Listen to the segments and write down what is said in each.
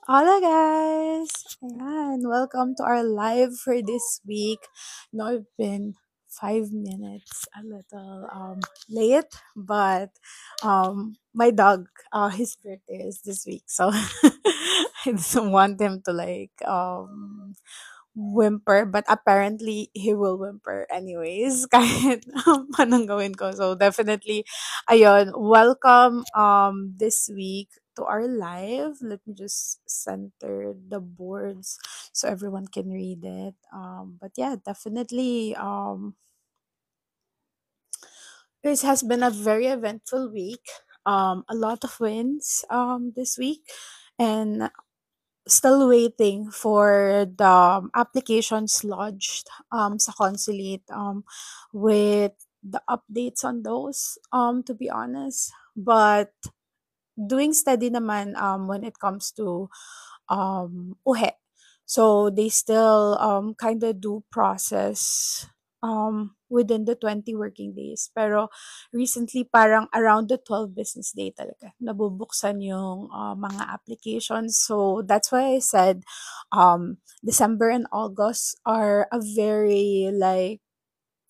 Hola guys! Ayan, welcome to our live for this week. No, I've been 5 minutes a little late, but my dog, his birthday is this week, so I don't want him to whimper, but apparently he will whimper anyways kahit anong gawin ko. So definitely, ayun, welcome this week to our live. Let me just center the boards so everyone can read it. But yeah, definitely this has been a very eventful week. A lot of wins this week, and still waiting for the applications lodged sa consulate with the updates on those, to be honest. But doing steady naman when it comes to uhe. So they still kind of do process within the 20 working days. Pero recently parang around the 12 business day talaga nabubuksan yung mga applications. So that's why I said December and August are a very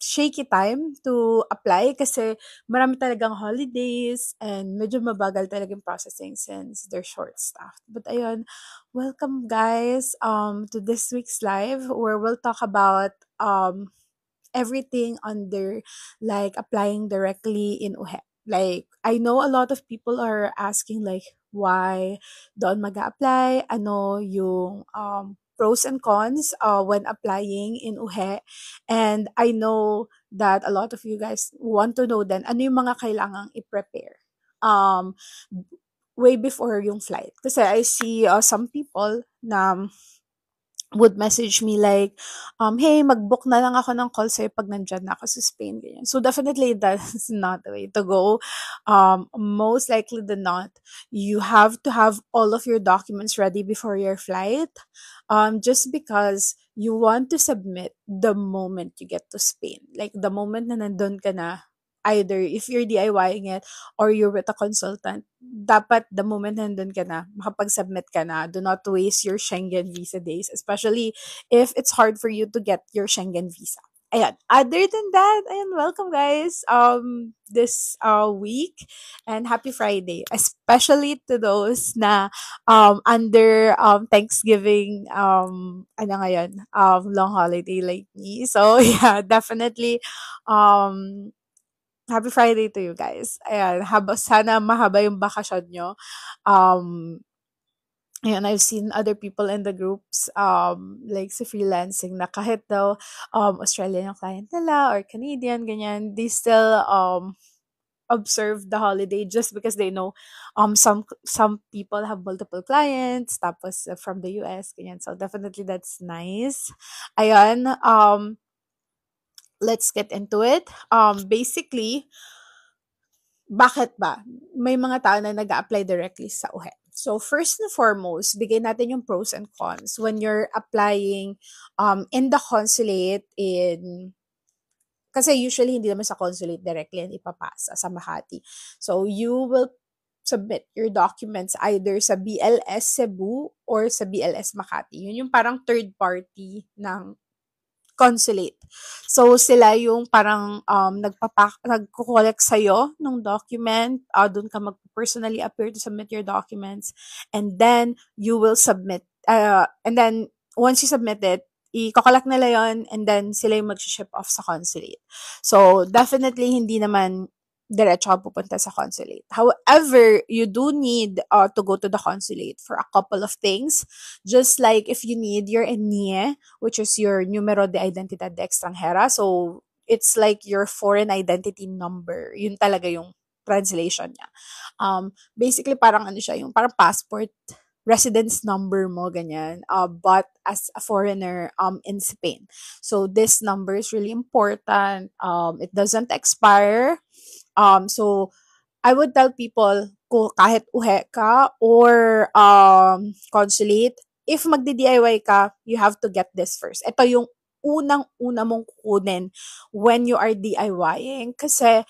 shaky time to apply kasi marami talagang holidays and medyo mabagal talagang processing since they're short-staffed. But ayun, welcome guys to this week's live where we'll talk about everything under applying directly in UHE. Like I know a lot of people are asking why doon mag-apply, ano yung pros and cons when applying in UHE. And I know that a lot of you guys want to know then ano yung mga kailangang i-prepare um way before yung flight. Kasi I see some people na would message me "Hey, mag-book na lang ako ng call sa'yo pag nandyan na ako sa Spain," ganyan. So, definitely that's not the way to go. Most likely than not, you have to have all of your documents ready before your flight, just because you want to submit the moment you get to Spain. Like, the moment na nandun ka na, either if you're DIYing it or you're with a consultant, dapat the moment nandun ka na, makapag-submit ka na. Do not waste your Schengen visa days, especially if it's hard for you to get your Schengen visa. Ayan. Other than that, ayan, welcome guys this week and happy Friday, especially to those na under Thanksgiving ano ngayon, long holiday like me. So yeah, definitely um happy Friday to you guys. Ayan, sana mahaba yung bakasyon nyo. Um, Ayan, I've seen other people in the groups, like sa freelancing na kahit daw Australian yung client nila or Canadian, ganyan, they still observe the holiday just because they know some people have multiple clients tapos from the US, ganyan. So definitely that's nice. Ayan, let's get into it. Basically, bakit ba may mga tao na nag-a-apply directly sa UHE? So, first and foremost, bigay natin yung pros and cons when you're applying in the consulate kasi usually hindi naman sa consulate directly yan ipapasa sa Makati. So, you will submit your documents either sa BLS Cebu or sa BLS Makati. Yun yung parang third party ng consulate. So, sila yung parang nagko-collect sa'yo ng document. Doon ka mag-personally appear to submit your documents. And then, you will submit. And then, once you submit it, i-collect nila yon and then sila yung mag-ship off sa consulate. So, definitely, hindi naman diretso ka pupunta sa consulate. However, you do need to go to the consulate for a couple of things. Just like if you need your NIE, which is your Numero de Identidad de Extranjera. So, it's like your foreign identity number. Yun talaga yung translation niya. Basically, parang ano siya, yung parang passport residence number mo, ganyan. But as a foreigner in Spain. So, this number is really important. It doesn't expire. So, I would tell people kung kahit uhe ka or consulate, if magdi-DIY ka, you have to get this first. Ito yung unang-una mong kukunin when you are DIYing kasi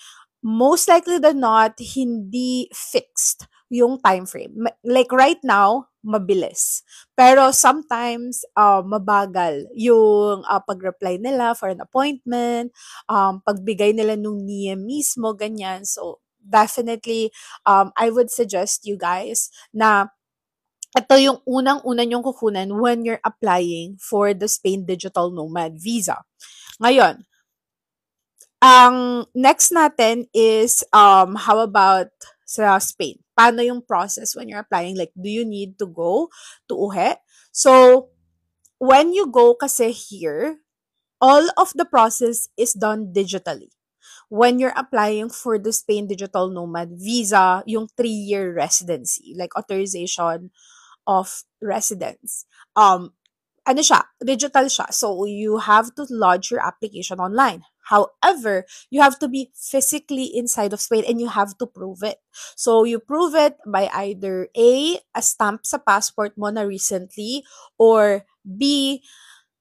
most likely than not, hindi fixed yung time frame. Like right now, mabilis. Pero sometimes, mabagal yung pag-reply nila for an appointment, pagbigay nila nung NIE mismo, ganyan. So, definitely, I would suggest you guys na ito yung unang-una niyong kukunan when you're applying for the Spain Digital Nomad Visa. Ngayon, ang next natin is, how about sa Spain? Paano yung process when you're applying? Like, do you need to go to UHE? So, when you go kasi here, all of the process is done digitally. When you're applying for the Spain Digital Nomad Visa, yung 3-year residency, like authorization of residence. Ano siya, digital siya. So, you have to lodge your application online. However, you have to be physically inside of Spain and you have to prove it. So, you prove it by either a stamp sa passport mo na recently, or B,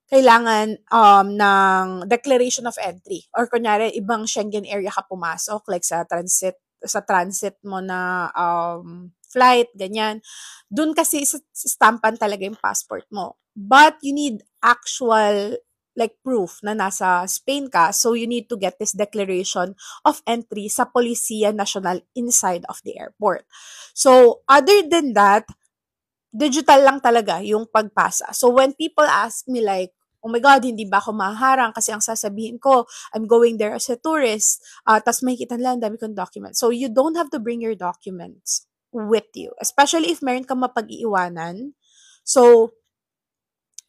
kailangan ng declaration of entry. Or kunyari, ibang Schengen area ka pumasok, like sa transit mo na flight, ganyan. Dun kasi stampan talaga yung passport mo. But you need actual like proof na nasa Spain ka. So you need to get this declaration of entry sa Policía Nacional inside of the airport. So other than that, digital lang talaga yung pagpasa. So when people ask me like, oh my God, hindi ba ako maharang kasi ang sasabihin ko, I'm going there as a tourist, tas makikita nila ang dami kong documents. So you don't have to bring your documents with you, especially if meron kang mapag-iiwanan. So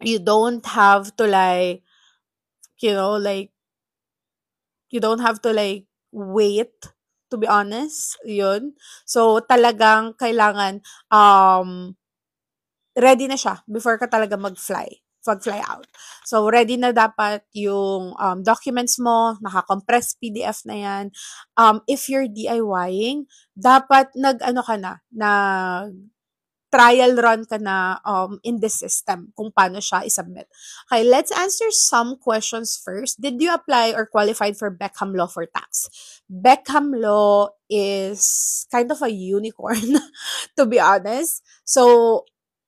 you don't have to like, like, you don't have to like wait, to be honest, yun. So talagang kailangan ready na siya before ka talaga mag-fly out. So, ready na dapat yung documents mo, naka-compress PDF na yan. If you're DIYing, dapat nag-ano ka na trial run ka na in the system kung paano siya isubmit. Okay, let's answer some questions first. Did you apply or qualified for Beckham Law for tax? Beckham Law is kind of a unicorn, to be honest. So,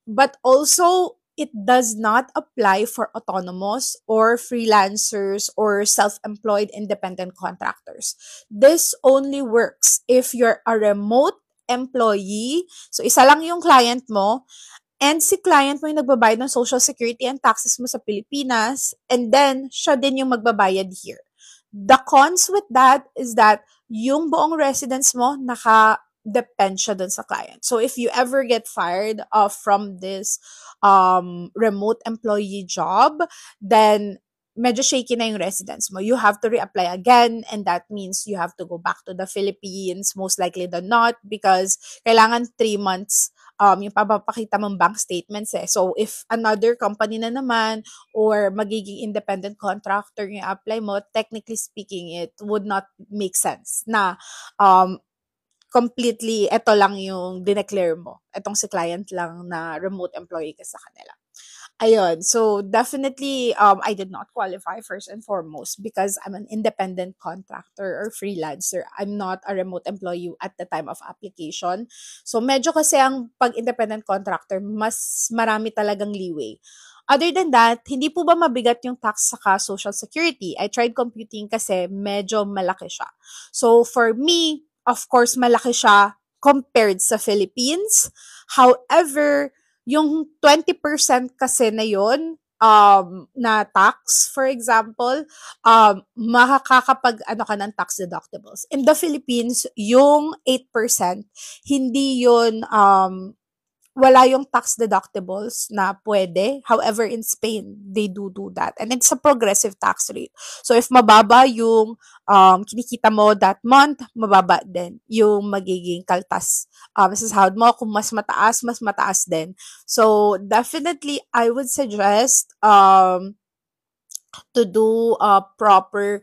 but also, it does not apply for autonomous or freelancers or self-employed independent contractors. This only works if you're a remote employee. So, isa lang yung client mo, and si client mo yung nagbabayad ng Social Security and taxes mo sa Pilipinas, and then siya din yung magbabayad here. The cons with that is that yung buong residence mo depend siya dun sa client. So if you ever get fired from this remote employee job, then medyo shaky na yung residence mo. You have to reapply again, and that means you have to go back to the Philippines, most likely than not, because kailangan 3 months yung papapakita mong bank statements eh. So, if another company na naman or magiging independent contractor yung apply mo, technically speaking, it would not make sense na completely eto lang yung dineclare mo. Etong si client lang na remote employee ka sa kanila. Ayun. So, definitely, I did not qualify first and foremost because I'm an independent contractor or freelancer. I'm not a remote employee at the time of application. So, medyo kasi ang pag-independent contractor, mas marami talagang leeway. Other than that, hindi po ba mabigat yung tax saka Social Security? I tried computing kasi medyo malaki siya. So, for me, of course, malaki siya compared sa Philippines. However, yung 20% kasi na yun, na tax, for example, makakapag ano ka ng tax deductibles. In the Philippines, yung 8%, hindi yun wala yung tax deductibles na pwede. However, in Spain, they do that. And it's a progressive tax rate. So, if mababa yung kinikita mo that month, mababa din yung magiging kaltas sa sahod mo. Kung mas mataas din. So, definitely, I would suggest to do a proper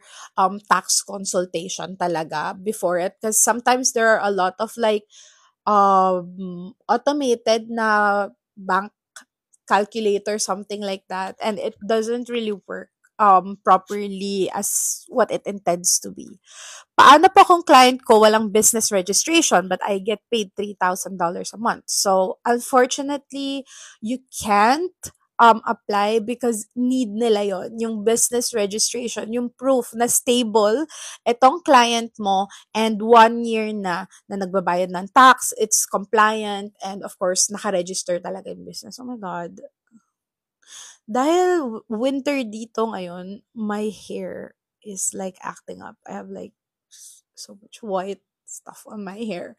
tax consultation talaga before it. Because sometimes there are a lot of like automated na bank calculator, something like that, and it doesn't really work properly as what it intends to be. Paano po kung client ko walang business registration but I get paid $3,000 a month? So, unfortunately, you can't apply because need nila yon yung business registration, yung proof na stable itong client mo and 1 year na nagbabayad ng tax, it's compliant, and of course, nakaregister talaga yung business. Oh my God. Dahil winter dito ngayon, my hair is like acting up. I have like so much white stuff on my hair.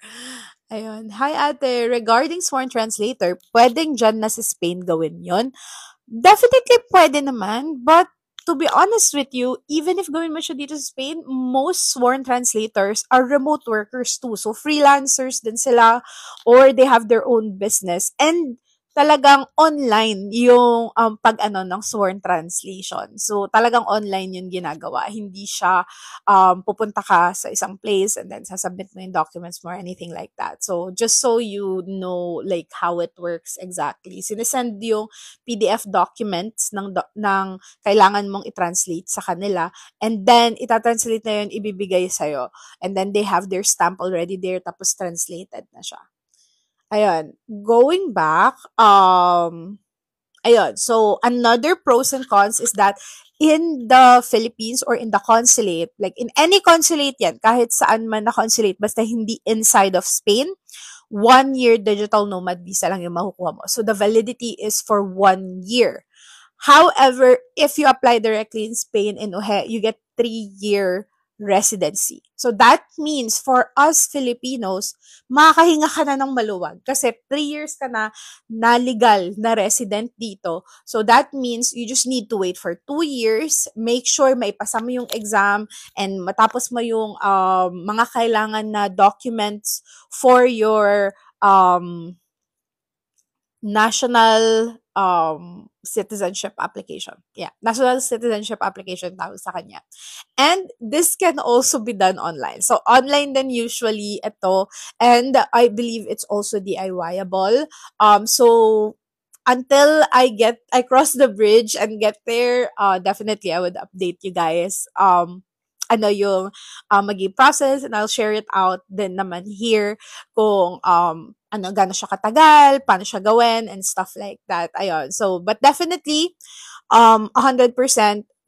Ayun. Hi ate, regarding sworn translator, pwedeng dyan na sa Spain gawin yon? Definitely pwede naman, but to be honest with you, even if gawin mo siya dito sa Spain, most sworn translators are remote workers too. So, freelancers din sila or they have their own business. And talagang online yung pag-ano ng sworn translation. So, talagang online yung ginagawa. Hindi siya pupunta ka sa isang place and then sasubmit mo yung documents mo or anything like that. So, just so you know like how it works exactly. Sinesend yung PDF documents ng kailangan mong i-translate sa kanila, and then itatranslate na yun, ibibigay sa'yo. And then they have their stamp already there, tapos translated na siya. Ayun. Going back, ayun. So, another pros and cons is that in the Philippines or in the consulate, like in any consulate yan, kahit saan man na consulate, basta hindi inside of Spain, 1 year digital nomad visa lang yung makukuha mo. So, the validity is for 1 year. However, if you apply directly in Spain and UHE, you get 3 year residency. So that means for us Filipinos, makakahinga ka na ng maluwag kasi 3 years ka na legal na resident dito. So that means you just need to wait for 2 years, make sure maipasa mo yung exam and matapos mo yung mga kailangan na documents for your national citizenship application. Yeah, national citizenship application tawag sa kanya. And this can also be done online. So online then usually ito, and I believe it's also DIY-able. So until I cross the bridge and get there, definitely I would update you guys. Ano yung maging process, and I'll share it out din naman here kung ano, gaano siya katagal, paano siya gawin, and stuff like that. Ayun. So, but definitely, 100%,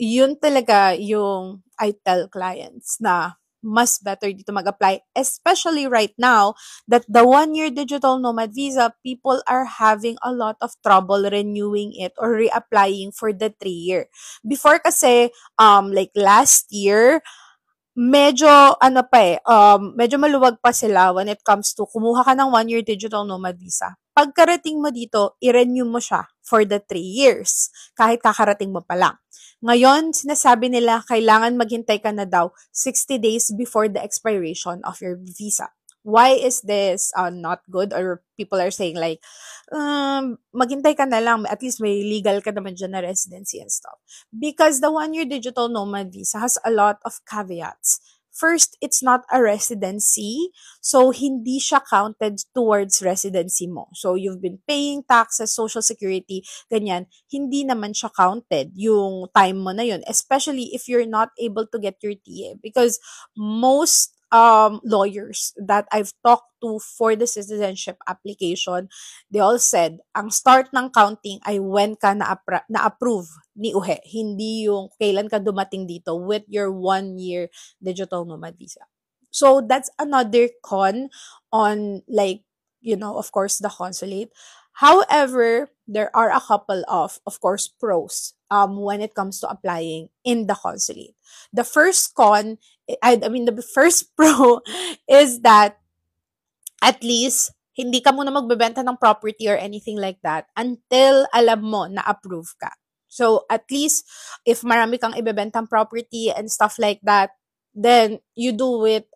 yun talaga yung I tell clients na mas better dito mag-apply, especially right now that the 1 year digital nomad visa, people are having a lot of trouble renewing it or reapplying for the 3 year. Before kasi, like last year, medyo ano pa medyo maluwag pa sila when it comes to kumuha ka ng 1 year digital nomad visa. Pagkarating mo dito, i-renew mo siya for the 3 years, kahit kakarating mo pa lang. Ngayon, sinasabi nila, kailangan maghintay ka na daw 60 days before the expiration of your visa. Why is this not good? Or people are saying like, maghintay ka na lang, at least may legal ka naman dyan na residency and stuff. Because the 1 year digital nomad visa has a lot of caveats. First, it's not a residency, so hindi siya counted towards residency mo. So, you've been paying taxes, social security, ganyan, hindi naman siya counted yung time mo na yun, especially if you're not able to get your TA. Because most lawyers that I've talked to for the citizenship application, they all said, ang start ng counting ay when ka na-approve ni UHE, hindi yung kailan ka dumating dito with your 1 year digital nomad visa. So that's another con on like, of course, the consulate. However, there are a couple of course, pros when it comes to applying in the consulate. The first the first pro is that at least hindi ka muna magbebenta ng property or anything like that until alam mo na approve ka. So, at least, if marami kang ibebentang property and stuff like that, then you do it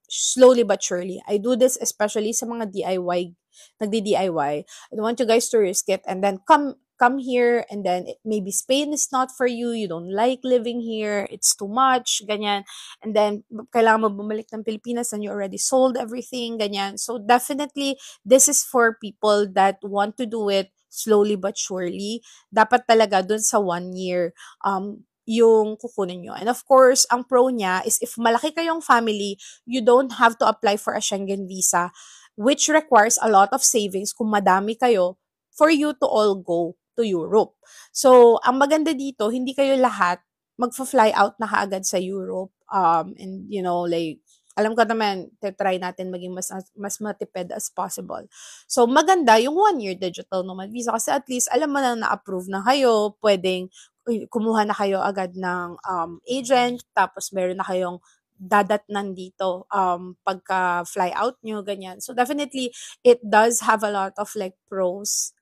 slowly but surely. I do this especially sa mga DIY, nagdi-DIY. I don't want you guys to risk it and then come here and then maybe Spain is not for you, you don't like living here, it's too much, ganyan. And then, kailangan mo bumalik ng Pilipinas and you already sold everything, ganyan. So, definitely, this is for people that want to do it slowly but surely. Dapat talaga dun sa 1 year, yung kukunin nyo. And of course, ang pro niya is if malaki kayong family, you don't have to apply for a Schengen visa, which requires a lot of savings kung madami kayo for you to all go to Europe. So, ang maganda dito, hindi kayo lahat magfa-fly out na kaagad sa Europe. And like, alam ko naman, try natin maging mas matipid as possible. So, maganda yung 1 year digital nomad visa kasi at least alam mo na na-approve na kayo, pwedeng kumuha na kayo agad ng agent, tapos meron na kayong dadatnan dito pagka fly out nyo, ganyan. So, definitely, it does have a lot of like pros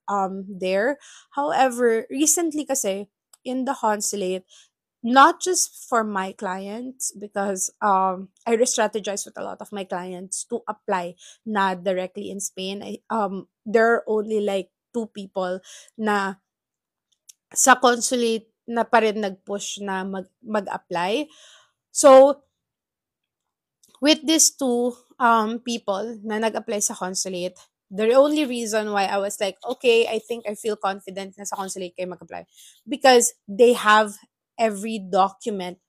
there. However, recently kasi, in the consulate, not just for my clients because I re-strategize with a lot of my clients to apply na directly in Spain. There are only like two people na sa consulate na pa rin nag-push na mag-apply. So, with these two people na nag-apply sa consulate, the only reason why I was like, okay, I think I feel confident na sa consulate kayo mag-apply because they have every document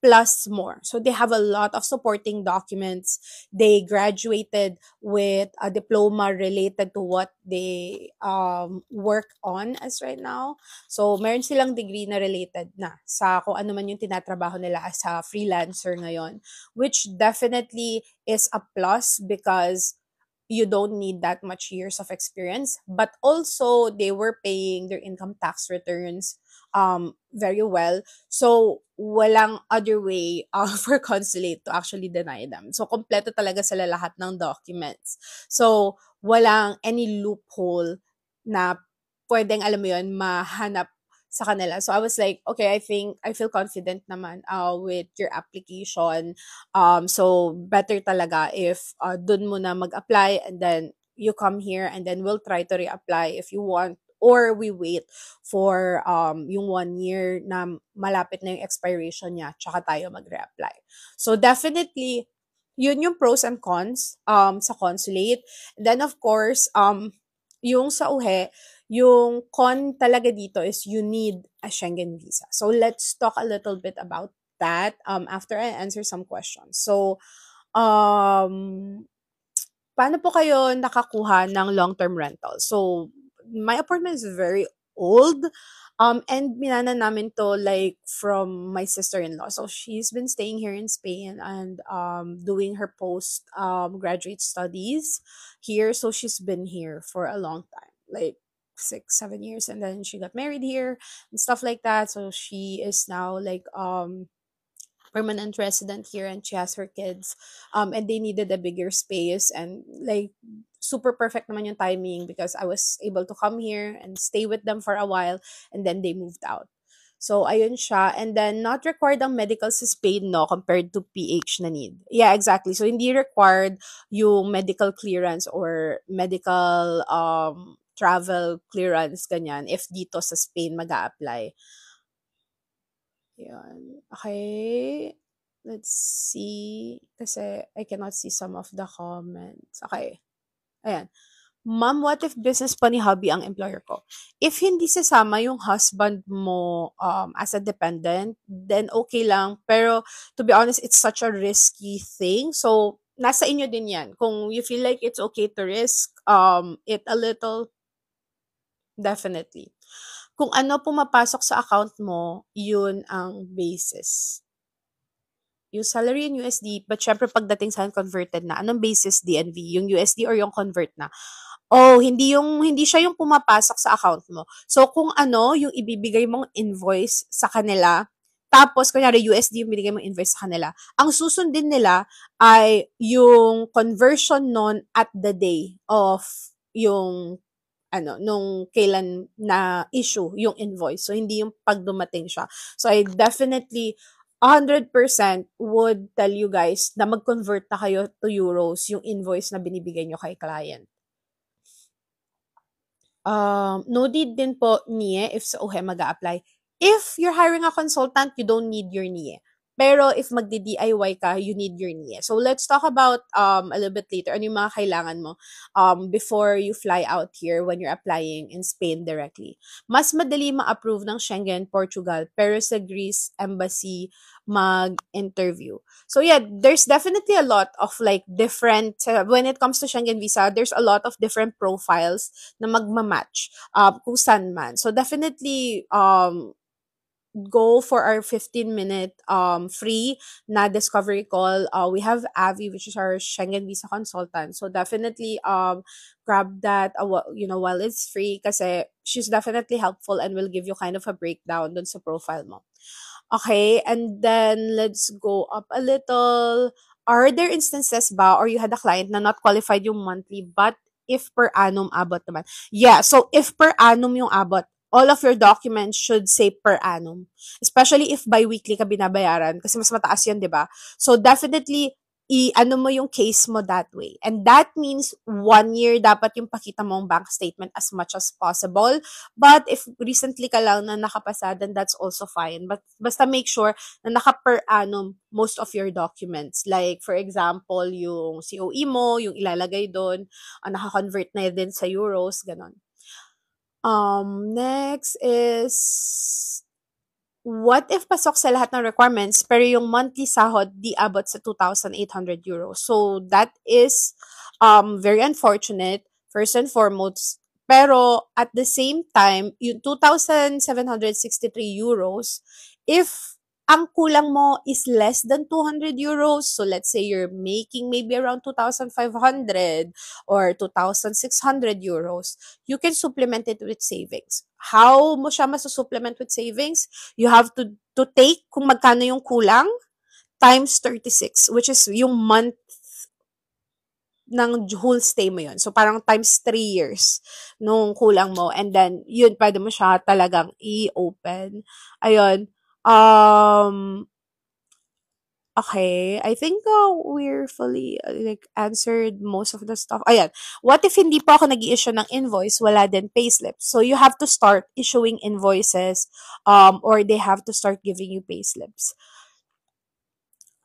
plus more. So they have a lot of supporting documents. They graduated with a diploma related to what they work on as right now. So meron silang degree na related na sa kung ano man yung tinatrabaho nila as a freelancer ngayon, which definitely is a plus because you don't need that much years of experience, but also they were paying their income tax returns very well. So, walang other way for consulate to actually deny them. So, kompleto talaga sila lahat ng documents. So, walang any loophole na pwedeng, alam mo yun, mahanap sa kanila. So, I was like, okay, I think, I feel confident naman with your application. So, better talaga if dun mo na mag-apply and then you come here and then we'll try to reapply if you want or we wait for yung 1 year na malapit na yung expiration niya tsaka tayo mag-reapply. So, definitely, yun yung pros and cons sa consulate. And then, of course, yung sa UHE, yung con talaga dito is you need a Schengen visa. So, let's talk a little bit about that after I answer some questions. So, um, paano po kayo nakakuha ng long-term rental? So, my apartment is very old. And minana namin to like from my sister-in-law. So, she's been staying here in Spain and doing her post graduate studies here. So, she's been here for a long time, like 6, 7 years. And then she got married here and stuff like that. So, she is now like permanent resident here and she has her kids and they needed a bigger space and like super perfect naman yung timing because I was able to come here and stay with them for a while and then they moved out. So, ayun siya. And then, not required ang medical sa Spain, no, compared to PH na need. Yeah, exactly. So, hindi required yung medical clearance or medical travel clearance, ganyan, if dito sa Spain mag apply. Yan. Okay. Let's see. Kasi I cannot see some of the comments. Okay. Ayan. Ma'am, what if business pa ni hubby ang employer ko? If hindi sasama yung husband mo as a dependent, then okay lang. Pero to be honest, it's such a risky thing. So, nasa inyo din yan. Kung you feel like it's okay to risk it a little, definitely. Kung ano pumapasok sa account mo, yun ang basis. Yung salary in USD, but syempre pagdating sa converted na, anong basis DNV? Yung USD or yung convert na? Oh, hindi siya yung pumapasok sa account mo. So, kung ano, yung ibibigay mong invoice sa kanila, tapos, kunyari, USD yung binigay mong invoice sa kanila, ang susundin nila ay yung conversion nun at the day of yung nung kailan na issue yung invoice. So, hindi yung pag dumating siya. So, I definitely 100% would tell you guys na mag-convert na kayo to euros yung invoice na binibigay nyo kay client. No need din po NIE if sa UHE mag apply. If you're hiring a consultant, you don't need your NIE. Pero if magdi-DIY ka, you need your NIE. So let's talk about a little bit later ano yung mga kailangan mo before you fly out here when you're applying in Spain directly. Mas madali ma-approve ng Schengen, Portugal, pero sa Greece embassy mag-interview. So yeah, there's definitely a lot of like different when it comes to Schengen visa, there's a lot of different profiles na magma-match kung saan man. So definitely go for our 15-minute free na discovery call. We have Avi, which is our Schengen visa consultant. So definitely grab that while it's free kasi she's definitely helpful and will give you kind of a breakdown dun sa profile mo. Okay, and then let's go up a little. Are there instances ba or you had a client na not qualified yung monthly but if per annum abot naman? Yeah, so if per annum yung abot, all of your documents should say per annum. Especially if bi-weekly ka binabayaran kasi mas mataas yan, 'di ba? So definitely i-ano mo yung case mo that way. And that means 1 year dapat yung pakita mong bank statement as much as possible. But if recently ka lang na nakapasa, then that's also fine. But basta make sure na naka-per annum most of your documents. Like, for example, yung COE mo, yung ilalagay doon, naka-convert na din sa euros, ganon. Next is, what if pasok sa lahat ng requirements pero yung monthly sahod di abot sa 2,800 euros? So, that is very unfortunate, first and foremost. Pero, at the same time, yung 2,763 euros, if ang kulang mo is less than 200 euros, so let's say you're making maybe around 2,500 or 2,600 euros, you can supplement it with savings. How mo siya masusupplement with savings? You have to take kung magkano yung kulang times 36, which is yung month ng whole stay mo yun. So, parang times 3 years nung kulang mo. And then, yun, pwede mo siya talagang i-open. Ayun. Okay, I think we're fully like answered most of the stuff. Ayan. What if hindi pa ako nag-i-issue ng invoice, wala din payslip? So you have to start issuing invoices or they have to start giving you payslips.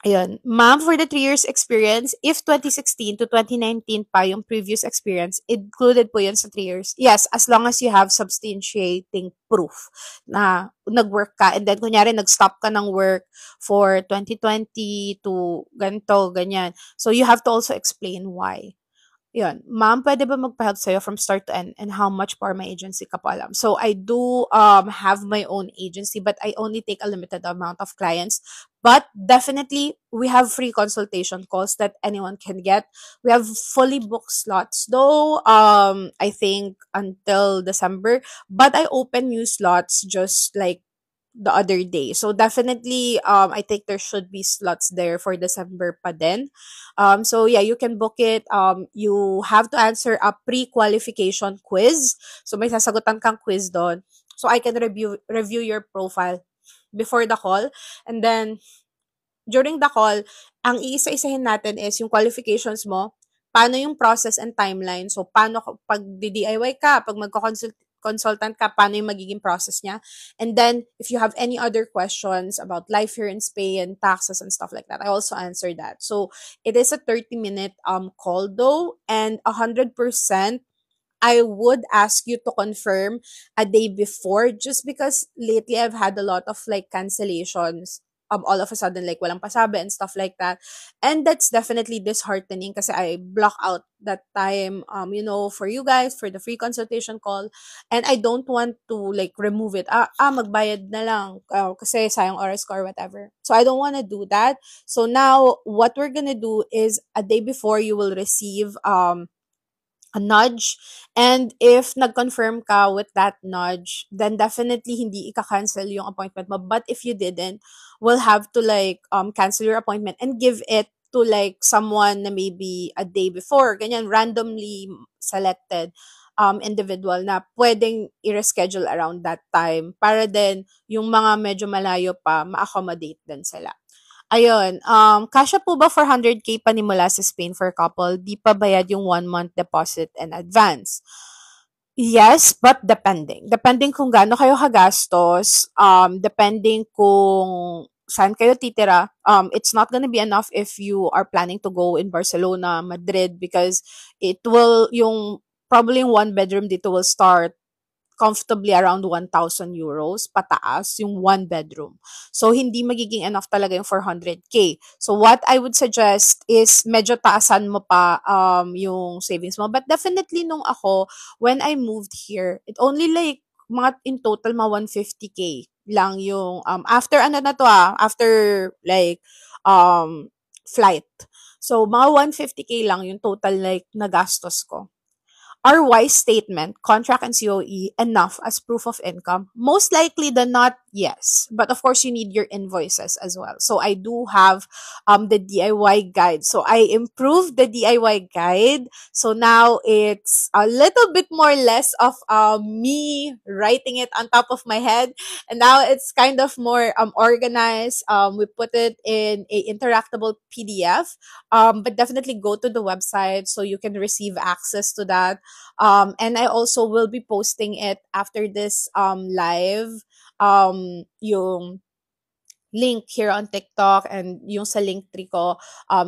Ayun. Ma'am, for the 3 years experience, if 2016 to 2019 pa yung previous experience, included po yun sa 3 years. Yes, as long as you have substantiating proof na nag-work ka and then kunyari nag-stop ka ng work for 2020 to ganito, ganyan. So you have to also explain why. Yun. Ma'am, pwede ba magpa-help sa'yo from start to end and how much for my agency ka po alam? So, I do have my own agency but I only take a limited amount of clients. But definitely, we have free consultation calls that anyone can get. We have fully booked slots though, I think until December. But I open new slots just like the other day. So definitely, I think there should be slots there for December pa din. So yeah, you can book it. You have to answer a pre-qualification quiz. So may sasagutan kang quiz doon. So I can review your profile before the call. And then during the call, ang iisa-isahin natin is yung qualifications mo, paano yung process and timeline. So, paano pag DIY ka, pag consultant ka, paano yung magiging process niya. And then, if you have any other questions about life here in Spain, taxes and stuff like that, I also answer that. So, it is a 30-minute call though, and 100% I would ask you to confirm a day before just because lately I've had a lot of like cancellations. All of a sudden, like walang pasabi and stuff like that. And that's definitely disheartening kasi I block out that time, for you guys, for the free consultation call. And I don't want to like remove it. Magbayad na lang kasi sayang oras ko or whatever. So I don't want to do that. So now, what we're gonna do is a day before you will receive a nudge. And if nag-confirm ka with that nudge, then definitely hindi ika-cancel yung appointment mo. But if you didn't, we'll have to like cancel your appointment and give it to like someone na maybe a day before, ganyan, randomly selected individual na pwedeng i-reschedule around that time para din yung mga medyo malayo pa, ma-accommodate din sila. Ayun, kasya po ba 400K panimula sa Spain for couple? Di pa bayad yung 1 month deposit and advance? Yes, but depending. Depending kung gaano kayo kagastos, depending kung saan kayo titira. It's not gonna be enough if you are planning to go in Barcelona, Madrid, because it will, yung probably yung one bedroom dito will start comfortably around 1,000 euros pataas yung one bedroom. So, hindi magiging enough talaga yung 400K. So, what I would suggest is medyo taasan mo pa yung savings mo. But definitely nung ako, when I moved here, it only like mga in total mga 150K lang yung after ano na to after like flight. So, mga 150K lang yung total like nagastos ko. Are wise statement, contract and COE enough as proof of income? Most likely than not, yes. But of course, you need your invoices as well. So I do have the DIY guide. So I improved the DIY guide. So now it's a little bit more less of me writing it on top of my head. And now it's kind of more organized. We put it in a interactable PDF. But definitely go to the website so you can receive access to that. And I also will be posting it after this live, yung link here on TikTok and yung sa Linktree ko.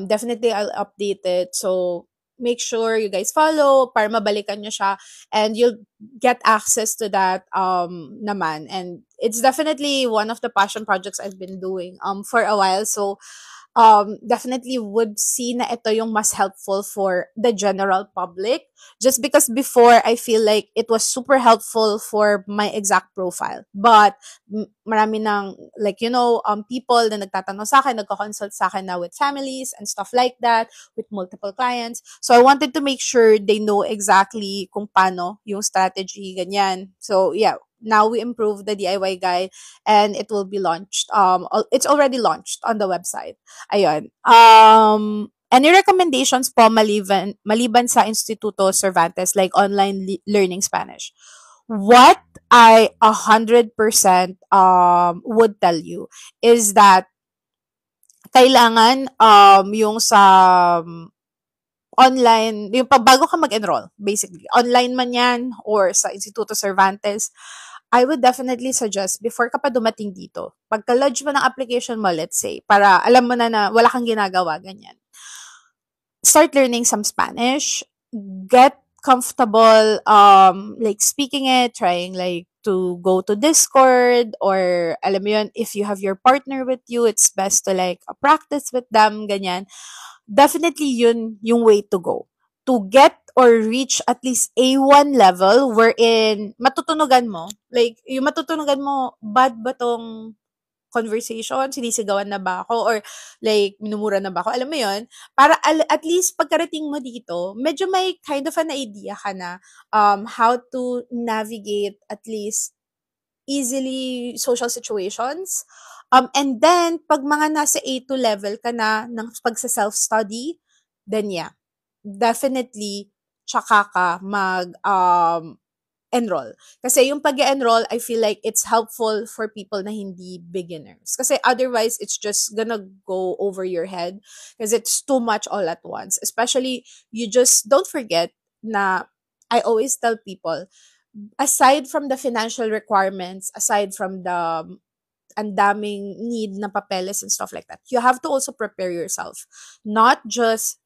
Definitely I'll update it. So make sure you guys follow para mabalikan nyo siya and you'll get access to that naman. And it's definitely one of the passion projects I've been doing for a while. So definitely would see na ito yung mas helpful for the general public. Just because before, I feel like it was super helpful for my exact profile. But marami ng, like, people na nagtatanong sa akin, nagko-consult sa akin na with families and stuff like that, with multiple clients. So I wanted to make sure they know exactly kung paano yung strategy, ganyan. So yeah, now we improve the DIY guide and it will be launched. It's already launched on the website. Ayun. Any recommendations po maliban sa Instituto Cervantes like online learning Spanish? What I 100% would tell you is that kailangan yung sa online, yung bago ka mag-enroll, basically, online man yan or sa Instituto Cervantes, I would definitely suggest before ka pa dumating dito, pagka-lodge mo ng application mo, let's say, para alam mo na wala kang ginagawa, ganyan. Start learning some Spanish. Get comfortable like speaking it, trying like to go to Discord or alam mo yun, if you have your partner with you, it's best to like practice with them, ganyan. Definitely yun yung way to go. To get or reach at least A1 level wherein matutunugan mo. Like, yung matutunugan mo, bad ba tong conversation? Sinisigawan na ba ako? Or like, minumura na ba ako? Alam mo yun? Para at least pagkarating mo dito, medyo may kind of an idea ka na how to navigate at least easily social situations. And then, pag mga nasa A2 level ka na ng pagsa-self-study, then yeah, definitely, tsaka ka enroll. Kasi yung pag-enroll, I feel like it's helpful for people na hindi beginners. Kasi otherwise, it's just gonna go over your head because it's too much all at once. Especially, you just don't forget na I always tell people, aside from the financial requirements, aside from the ang daming need na papeles and stuff like that, you have to also prepare yourself. Not just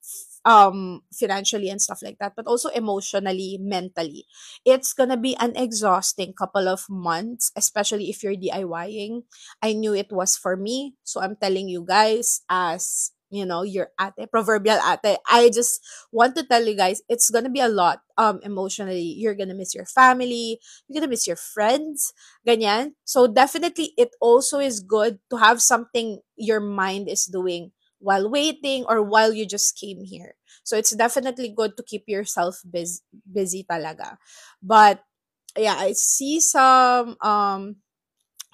financially and stuff like that, but also emotionally, mentally. It's gonna be an exhausting couple of months, especially if you're DIYing. I knew it was for me, so I'm telling you guys as your ate, proverbial ate. I just want to tell you guys, it's gonna be a lot emotionally. You're gonna miss your family, you're gonna miss your friends, ganyan. So definitely it also is good to have something your mind is doing while waiting or while you just came here. So it's definitely good to keep yourself busy talaga. But yeah, I see some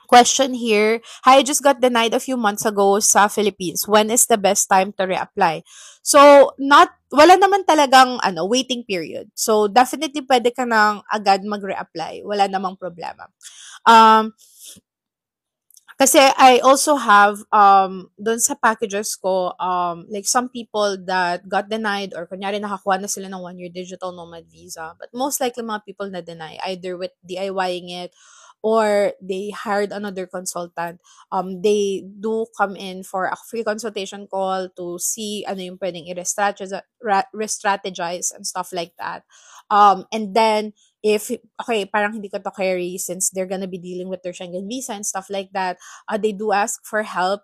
question here. Hi, I just got denied a few months ago sa Philippines. When is the best time to reapply? So, wala naman talagang waiting period. So, definitely pwede ka nang agad mag-reapply. Wala namang problema. Kasi I also have doon sa packages ko like some people that got denied or kunyari nakakuha na sila ng 1-year digital nomad visa, but most likely mga people na deny either with DIYing it or they hired another consultant, they do come in for a free consultation call to see ano yung pwedeng i-restrategize and stuff like that. And then, if, okay, parang hindi ko to carry since they're gonna be dealing with their Schengen visa and stuff like that, they do ask for help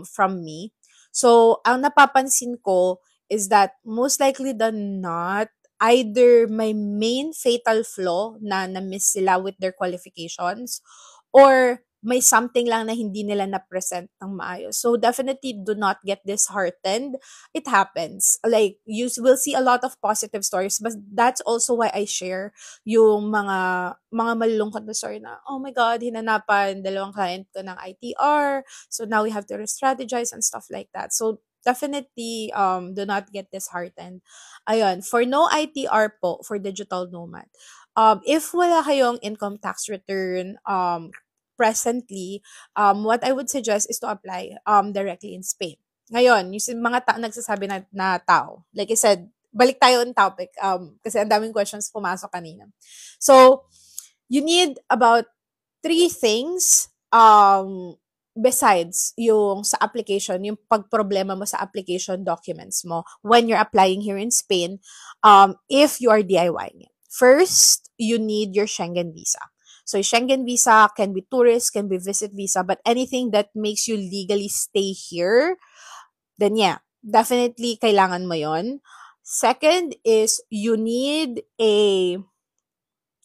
from me. So, ang napapansin ko is that most likely than not, either my main fatal flaw na na-miss sila with their qualifications, or may something lang na hindi nila na-present ng maayos. So definitely do not get disheartened. It happens. Like, you will see a lot of positive stories, but that's also why I share yung mga malulungkot na story na, oh my God, hinanapan dalawang client ko ng ITR. So now we have to re-strategize and stuff like that. So definitely do not get disheartened. Ayun, for no ITR po, for digital nomad, if wala kayong income tax return presently, what I would suggest is to apply directly in Spain. Ngayon, yung mga nagsasabi na tao, like I said, balik tayo on topic kasi ang daming questions pumasok kanina. So, you need about three things besides yung sa application, yung pagproblema mo sa application documents mo when you're applying here in Spain, if you are DIYing it. First, you need your Schengen visa. So, Schengen visa can be tourist, can be visit visa, but anything that makes you legally stay here, then yeah, definitely kailangan mo yon. Second is you need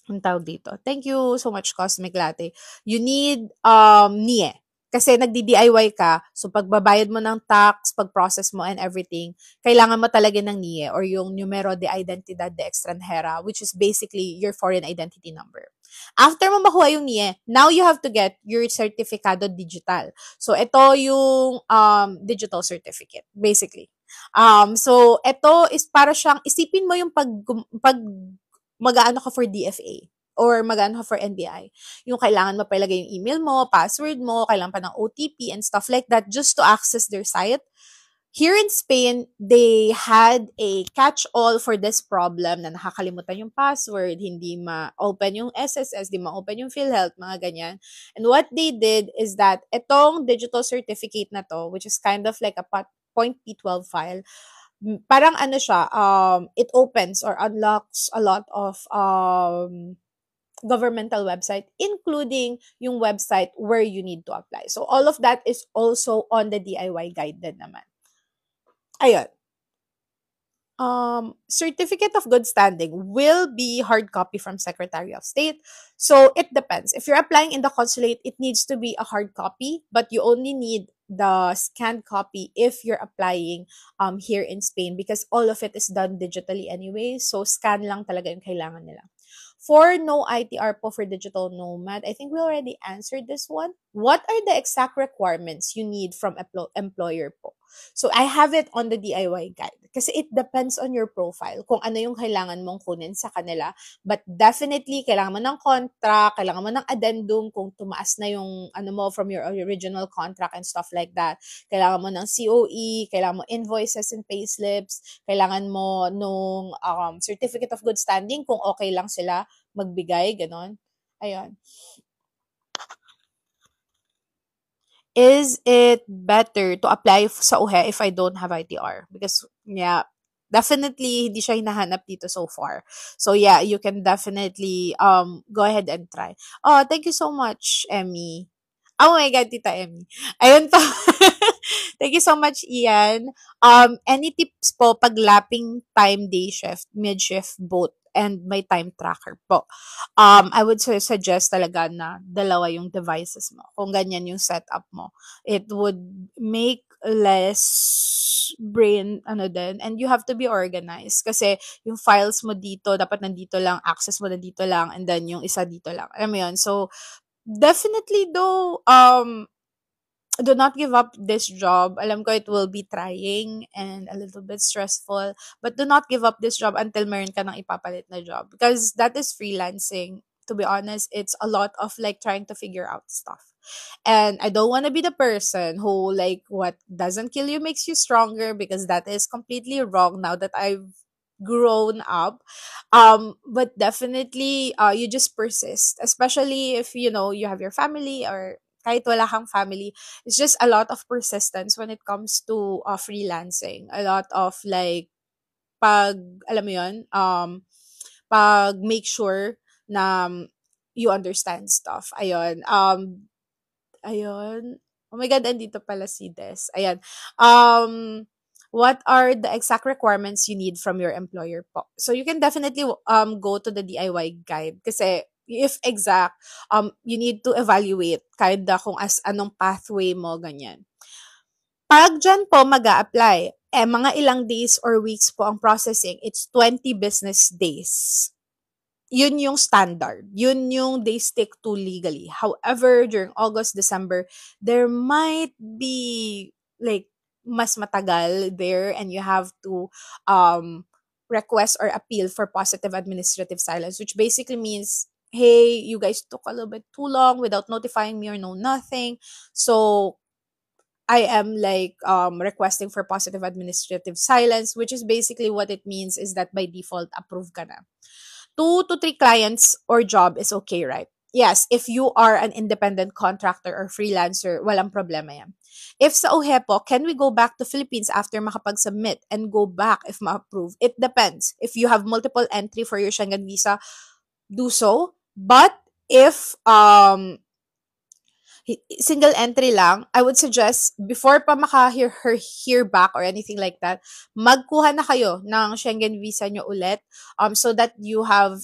ang tawag dito. Thank you so much, Cosmic Latte. You need NIE. Kasi nagdi-DIY ka, so pagbabayad mo ng tax, pag-process mo and everything, kailangan mo talaga ng NIE or yung Numero de Identidad de Extranjera, which is basically your foreign identity number. After mo makuha yung NIE, now you have to get your Certificado Digital. So ito yung digital certificate, basically. So ito is para siyang, isipin mo yung pag mag-aano ka for DFA or mag-aano ka for NBI. Yung kailangan mo pa ilagay yung email mo, password mo, kailangan pa ng OTP and stuff like that just to access their site. Here in Spain, they had a catch-all for this problem na nakakalimutan yung password, hindi ma-open yung SSS, hindi ma-open yung PhilHealth, mga ganyan. And what they did is that itong digital certificate na to, which is kind of like a .p12 file, parang ano siya, it opens or unlocks a lot of governmental website, including yung website where you need to apply. So all of that is also on the DIY guide din naman. Ayun. Certificate of good standing will be hard copy from Secretary of State. So it depends. If you're applying in the consulate, it needs to be a hard copy, but you only need the scanned copy if you're applying here in Spain because all of it is done digitally anyway. So scan lang talaga yung kailangan nila. For no ITR po for digital nomad, I think we already answered this one. What are the exact requirements you need from employer po? So, I have it on the DIY guide. Kasi it depends on your profile kung ano yung kailangan mong kunin sa kanila. But definitely, kailangan mo ng contract, kailangan mo ng addendum kung tumaas na yung ano mo from your original contract and stuff like that. Kailangan mo ng COE, kailangan mo invoices and payslips, kailangan mo nung certificate of good standing kung okay lang sila magbigay, ganon. Ayun. Is it better to apply sa UHE if I don't have ITR? Because, yeah, definitely, hindi siya hinahanap dito so far. So, yeah, you can definitely go ahead and try. Oh, thank you so much, Emmy. Oh my God, Tita Emmy. Ayun po. Thank you so much, Ian. Any tips po pag lapping time day shift, mid shift both, and may time tracker po? I would suggest talaga na dalawa yung devices mo. Kung ganyan yung setup mo, it would make less brain din, and you have to be organized kasi yung files mo dito dapat nandito lang, access mo na dito lang, and then yung isa dito lang, alam mo yun. So definitely though, do not give up this job. Alam ko it will be trying and a little bit stressful, but do not give up this job until meron ka ng ipapalit na job because that is freelancing. To be honest, it's a lot of like trying to figure out stuff. And I don't want to be the person who like what doesn't kill you makes you stronger because that is completely wrong now that I've grown up. But definitely, you just persist, especially if you know you have your family or kahit wala kang family. It's just a lot of persistence when it comes to freelancing. A lot of like pag alam mo yon, pag make sure na you understand stuff. Ayun. Oh my God, andito pala si Des. Ayan. What are the exact requirements you need from your employer po? So you can definitely go to the DIY guide kasi if exact, you need to evaluate kada kung anong pathway mo, ganyan. Pag diyan po mag-a-apply, mga ilang days or weeks po ang processing, it's 20 business days. Yun yung standard. Yun yung they stick to legally. However, during August, December, there might be like mas matagal there and you have to um request or appeal for positive administrative silence, which basically means, hey, you guys took a little bit too long without notifying me or no nothing. So I am like requesting for positive administrative silence, which is basically what it means is that by default approved ka na. 2 to 3 clients or job is okay, right? Yes, if you are an independent contractor or freelancer, walang problema yan. If sa OHEPO, can we go back to Philippines after makapag-submit and go back if ma-approve? It depends. If you have multiple entry for your Schengen visa, do so. But if single entry lang, I would suggest before pa hear back or anything like that, magkuha na kayo ng Schengen visa nyo ulit so that you have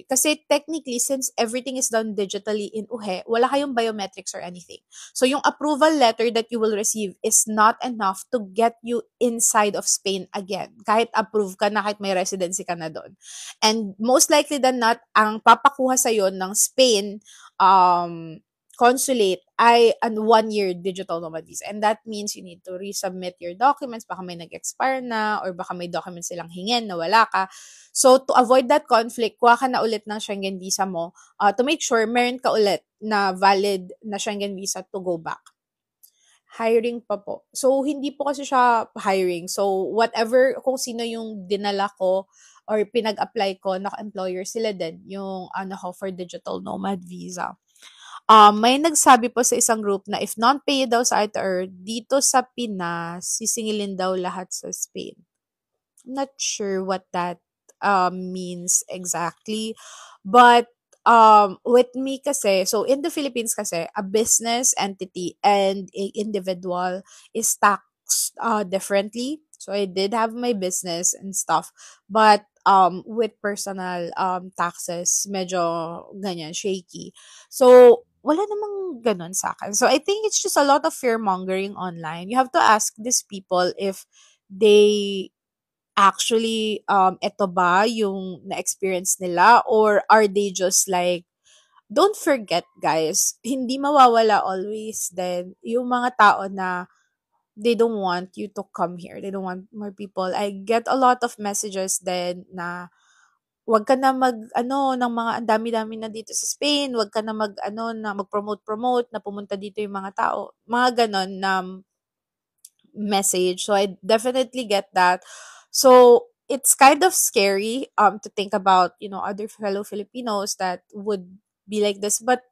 kasi technically since everything is done digitally in UHE, wala kayong biometrics or anything. So yung approval letter that you will receive is not enough to get you inside of Spain again. Kahit approve ka na, kahit may residency ka na doon. And most likely than not, ang papakuha sa'yo ng Spain consulate ay 1 year digital nomad visa. And that means you need to resubmit your documents. Baka may nag-expire na or baka may documents silang hingin na wala ka. So, to avoid that conflict, kuha ka na ulit ng Schengen visa mo to make sure meron ka ulit na valid na Schengen visa to go back. Hiring pa po. So, hindi po kasi siya hiring. So, whatever, kung sino yung dinala ko or pinag-apply ko, naka-employer sila din yung for digital nomad visa. May nagsabi po sa isang group na if non-pay daw sa ITR, dito sa Pinas, sisingilin daw lahat sa Spain. I'm not sure what that means exactly. But with me kasi, so in the Philippines kasi, a business entity and a individual is taxed differently. So I did have my business and stuff. But with personal taxes, medyo ganyan, shaky. So, wala namang ganun sa akin. So, I think it's just a lot of fear-mongering online. You have to ask these people if they actually, eto ba yung na-experience nila or are they just like, don't forget guys, hindi mawawala always din yung mga tao na they don't want you to come here. They don't want more people. I get a lot of messages then na wag ka na ng mga ang dami-dami na dito sa Spain, wag ka na na mag-promote-promote na pumunta dito yung mga tao. Mga ganon na message. So I definitely get that. So it's kind of scary to think about, other fellow Filipinos that would be like this. But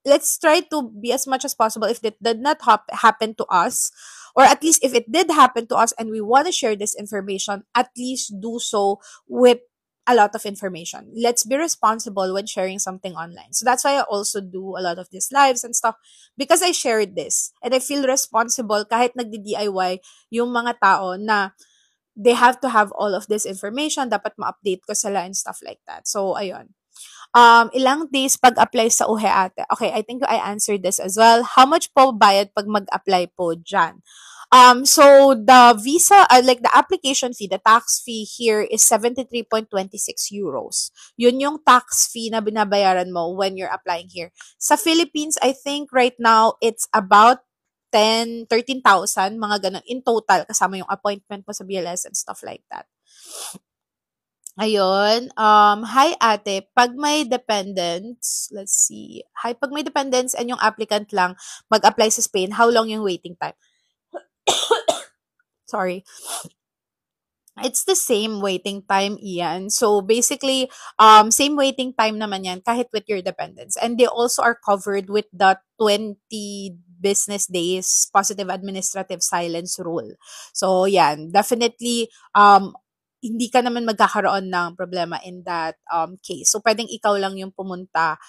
let's try to be as much as possible if it did not happen to us, or at least if it did happen to us and we want to share this information, at least do so with a lot of information. Let's be responsible when sharing something online. So that's why I also do a lot of these lives and stuff because I shared this and I feel responsible kahit nagdi-DIY yung mga tao na they have to have all of this information, dapat ma-update ko sila and stuff like that. So ayun. Ilang days pag-apply sa UHE ate? Okay, I think I answered this as well. How much po bayad pag mag-apply po dyan? So the visa, like the application fee, the tax fee here is 73.26 euros. Yun yung tax fee na binabayaran mo when you're applying here. Sa Philippines, I think right now, it's about 13,000, mga ganun, in total, kasama yung appointment mo sa BLS and stuff like that. Ayun. Hi ate, pag may dependents, let's see. Hi, pag may dependents and yung applicant lang mag-apply sa Spain, how long yung waiting time? Sorry. It's the same waiting time, Ian. So basically, same waiting time naman yan kahit with your dependents. And they also are covered with the 20 business days positive administrative silence rule. So yan, definitely, hindi ka naman magkakaroon ng problema in that case. So pwedeng ikaw lang yung pumunta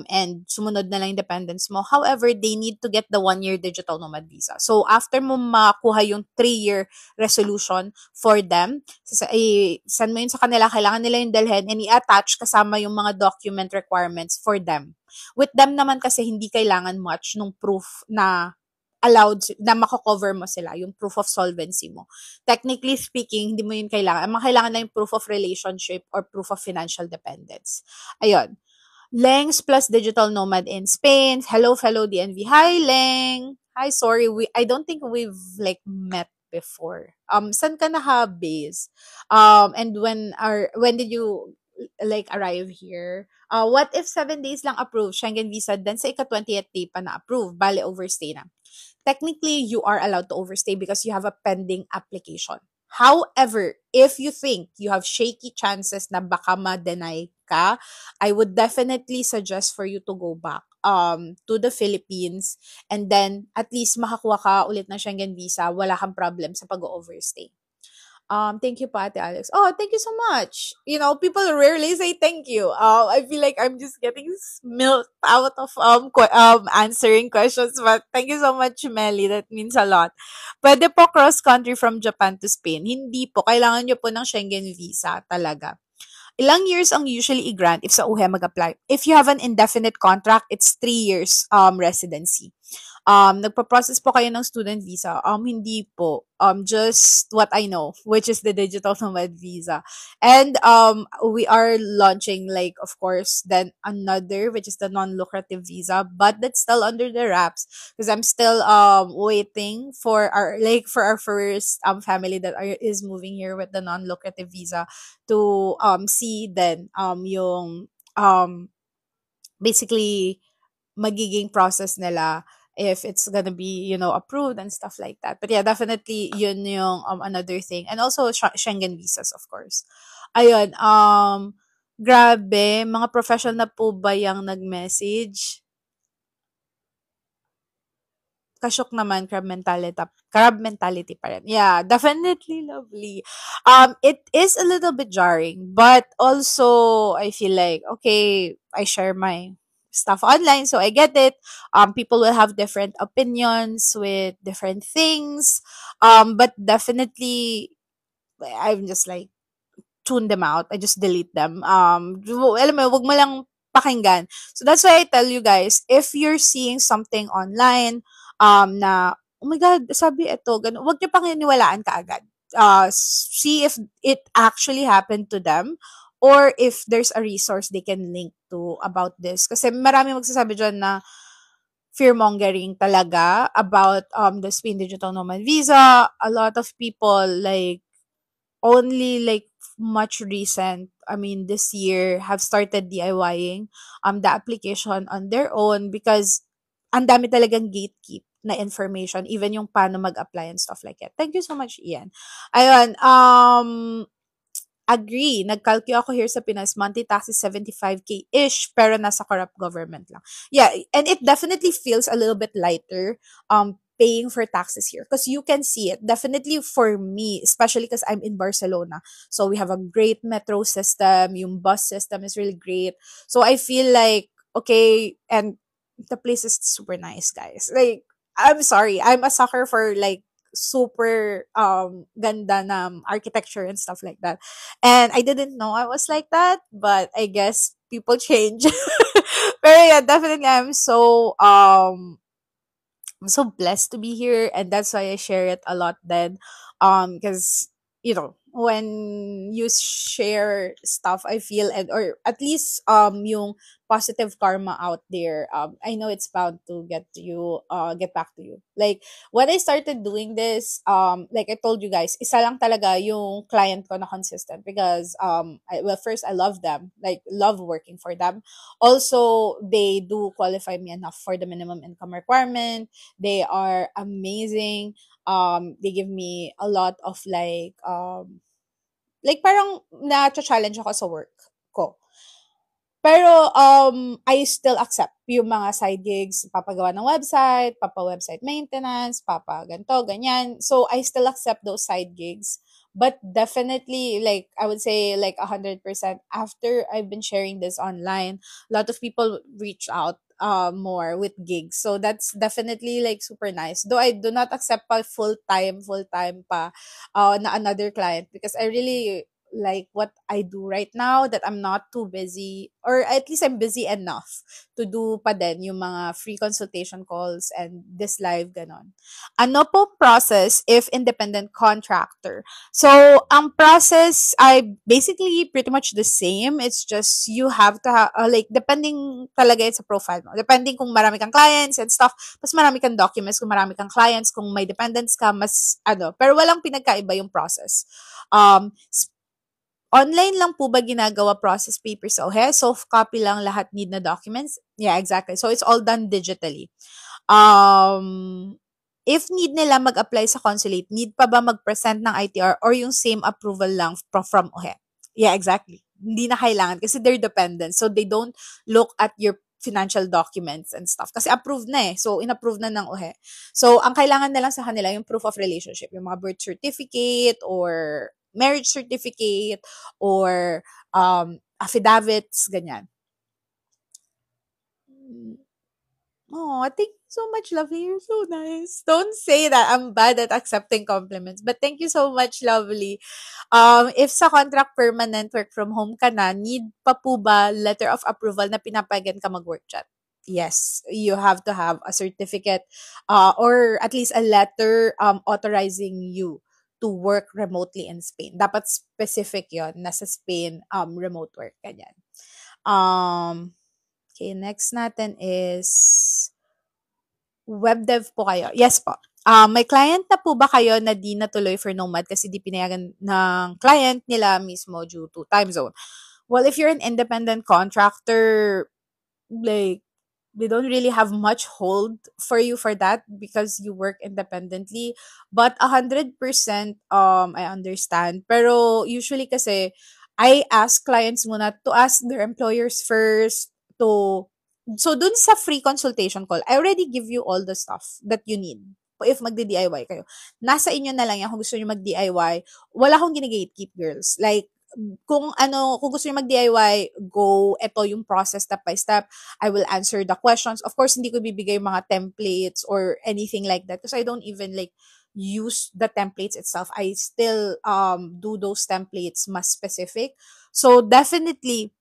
and sumunod na lang yung dependents mo. However, they need to get the 1-year digital nomad visa. So after mo makuha yung 3-year resolution for them, send mo yun sa kanila, kailangan nila yung dalhin and i-attach kasama yung mga document requirements for them. With them naman kasi hindi kailangan much nung proof na allowed na mako-cover mo sila, yung proof of solvency mo. Technically speaking, hindi mo yun kailangan. Ang kailangan na yung proof of relationship or proof of financial dependence. Ayun. Lengs plus digital nomad in Spain. Hello, fellow DNV. Hi, Leng. Hi, sorry. I don't think we've like met before. Saan ka na-base? And when did you like arrive here? What if 7 days lang approved Schengen visa, then sa ika-20th day pa na-approve, bale overstay na. Technically, you are allowed to overstay because you have a pending application. However, if you think you have shaky chances na baka ma-deny ka, I would definitely suggest for you to go back to the Philippines and then at least makakuha ka ulit ng Schengen visa, wala kang problem sa pag-overstay. Thank you po, Ate Alex. Oh, thank you so much. You know, people rarely say thank you. I feel like I'm just getting milked out of answering questions. But thank you so much, Melly. That means a lot. Pwede po cross country from Japan to Spain. Hindi po. Kailangan nyo po ng Schengen visa talaga. Ilang years ang usually i-grant if sa UHE mag-apply? If you have an indefinite contract, it's 3 years residency. Nagpa-process po kayo ng student visa? Hindi po. Just what I know, which is the digital nomad visa. And we are launching, like, of course, then another, which is the non-lucrative visa, but that's still under the wraps because I'm still waiting for our first family that is moving here with the non-lucrative visa to see then yung basically magiging process nila if it's gonna be, approved and stuff like that. But yeah, definitely yun yung another thing. And also Schengen visas, of course. Ayun, grabe, mga professional na po ba yung nag-message? Kasyok naman, crab mentality pa rin. Yeah, definitely lovely. It is a little bit jarring, but also I feel like, okay, I share my stuff online, so I get it. People will have different opinions with different things. But definitely, I'm just like, tune them out. I just delete them. Alam mo, wag mo lang pakinggan. So that's why I tell you guys, if you're seeing something online, na, oh my God, sabi ito, ganun, wag niyo paniniwalaan kaagad. See if it actually happened to them or if there's a resource they can link to about this. Kasi marami magsasabi dyan na fear-mongering talaga about the Spain Digital Nomad Visa. A lot of people, like, only like much recent, I mean this year, have started DIYing the application on their own because ang dami talagang gatekeep na information, even yung paano mag-apply and stuff like that. Thank you so much, Ian. Ayun, agree. Nag-calcu ako here sa Pinas, monthly tax is 75K-ish, pero nasa corrupt government lang. Yeah, and it definitely feels a little bit lighter paying for taxes here because you can see it. Definitely for me, especially because I'm in Barcelona. So we have a great metro system. Yung bus system is really great. So I feel like, okay, and the place is super nice, guys. Like, I'm sorry. I'm a sucker for like super ganda na architecture and stuff like that. And I didn't know I was like that, but I guess people change. Pero yeah, definitely I'm so blessed to be here, and that's why I share it a lot then. Because when you share stuff, I feel, and or at least yung positive karma out there, I know it's bound to get back to you. Like when I started doing this, like I told you guys, isa lang talaga yung client ko na consistent because first I love them, like love working for them. Also, they do qualify me enough for the minimum income requirement. They are amazing. They give me a lot of like like parang na-challenge ako sa work ko. Pero, I still accept yung mga side gigs, papagawa ng website, papa-website maintenance, papa ganito, ganyan. So, I still accept those side gigs. But definitely, like, I would say, like, 100% after I've been sharing this online, a lot of people reach out more with gigs. So, that's definitely, like, super nice. Though I do not accept pa full-time pa na another client because I really like what I do right now that I'm not too busy or at least I'm busy enough to do pa din yung mga free consultation calls and this live ganon. Ano po process if independent contractor? So, ang process ay basically pretty much the same. It's just you have to like depending talaga sa profile mo. Depending kung marami kang clients and stuff, mas marami kang documents kung marami kang clients, kung may dependents ka, mas ano, pero walang pinagkaiba yung process. Um, Online lang po ba ginagawa process papers sa OHE? Soft copy lang lahat need na documents? Yeah, exactly. So, it's all done digitally. Um, if need nila mag-apply sa consulate, need pa ba mag-present ng ITR or yung same approval lang from OHE? Yeah, exactly. Hindi na kailangan kasi they're dependent. So, they don't look at your financial documents and stuff. Kasi approved na eh. So, inapprove na ng OHE. So, ang kailangan na lang sa kanila yung proof of relationship. Yung mga birth certificate or marriage certificate or affidavits, ganyan. Oh, thank you so much, Lovely. You're so nice. Don't say that I'm bad at accepting compliments. But thank you so much, Lovely. If sa contract permanent work from home ka na, need pa po ba letter of approval na pinapayagan ka mag-work chat? Yes, you have to have a certificate or at least a letter authorizing you to work remotely in Spain. Dapat specific yon nasa Spain remote work ganyan. Okay, next natin is web dev po kayo. Yes po. May client na po ba kayo na di natuloy for Nomad kasi di pinayagan ng client nila mismo due to time zone? Well, if you're an independent contractor, like, they don't really have much hold for you for that because you work independently. But 100%, I understand. Pero usually kasi, I ask clients muna to ask their employers first to so dun sa free consultation call, I already give you all the stuff that you need. If magdi-DIY kayo. Nasa inyo na lang yan kung gusto niyo mag-DIY. Wala akong gine-gatekeep, girls. Like, kung gusto niyo mag-DIY, go, ito yung process step by step. I will answer the questions. Of course, hindi ko bibigay yung mga templates or anything like that because I don't even like use the templates itself. I still do those templates mas specific. So definitely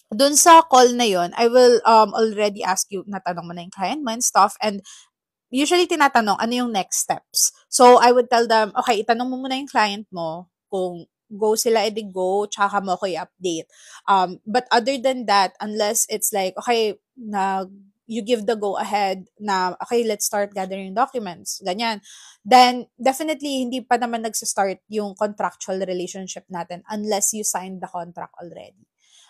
dun sa call na yon, I will already ask you, natanong mo na yung client mo and stuff, and usually tinatanong ano yung next steps. So I would tell them, okay, itanong mo muna yung client mo kung go sila, edi go, tsaka mo ako i-update. But other than that, unless it's like, okay, you give the go ahead na, okay, let's start gathering documents, ganyan. Then, definitely, hindi pa naman nagsistart yung contractual relationship natin unless you signed the contract already.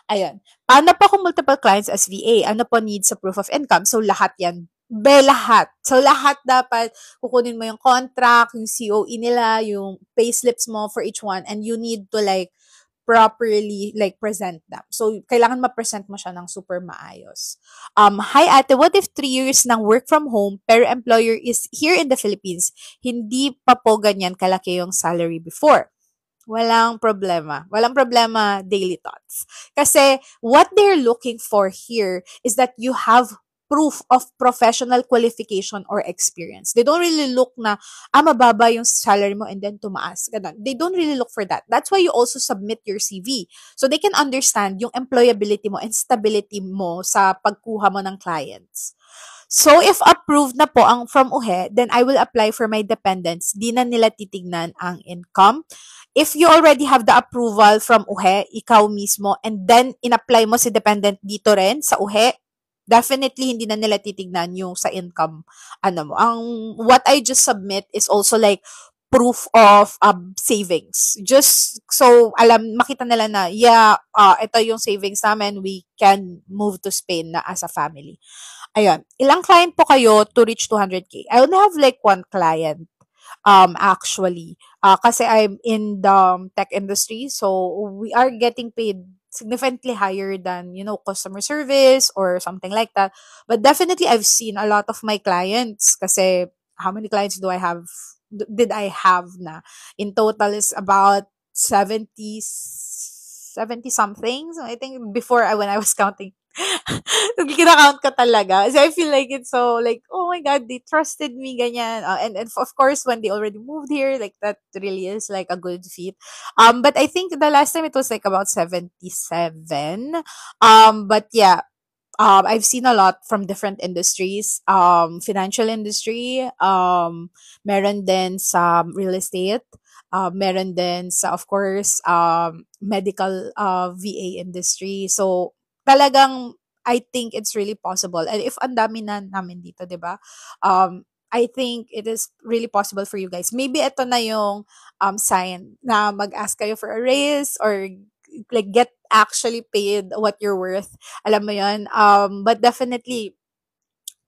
Ayun. Paano po kung multiple clients as VA? Ano po needs sa proof of income? So, lahat yan. Lahat. So, lahat dapat kukunin mo yung contract, yung COE nila, yung payslips mo for each one, and you need to like properly like present them. So, kailangan ma-present mo siya ng super maayos. Hi ate, what if 3 years ng work from home pero employer is here in the Philippines, hindi pa po ganyan kalaki yung salary before? Walang problema. Walang problema, daily thoughts. Kasi what they're looking for here is that you have proof of professional qualification or experience. They don't really look na, mababa yung salary mo and then tumaas. Ganun. They don't really look for that. That's why you also submit your CV. So they can understand yung employability mo and stability mo sa pagkuha mo ng clients. So, if approved na po ang from UHE, then I will apply for my dependents. Di na nila titignan ang income. If you already have the approval from UHE, ikaw mismo, and then in-apply mo si dependent dito rin sa UHE, definitely hindi na nila titignan yung sa income. Ano mo, what I just submit is also like proof of savings. Just so makita nila na, yeah, ito yung savings namin, we can move to Spain na as a family. Ayun. Ilang client po kayo to reach 200K? I only have like one client, actually. Kasi I'm in the tech industry, so we are getting paid significantly higher than, customer service or something like that. But definitely I've seen a lot of my clients kasi how many clients do I have did I have na in total is about 70 something. So I think before when I was counting kina-count ko talaga. So I feel like it's so like, oh my God, they trusted me, ganyan. And of course, when they already moved here, like that really is like a good feat. But I think the last time it was like about 77. But yeah, I've seen a lot from different industries. Financial industry, meron din sa real estate, meron din sa, of course, medical VA industry. So, talagang, I think it's really possible. And if ang dami na namin dito, di ba? I think it is really possible for you guys. Maybe ito na yung sign na mag-ask kayo for a raise or like get actually paid what you're worth. Alam mo yun? But definitely,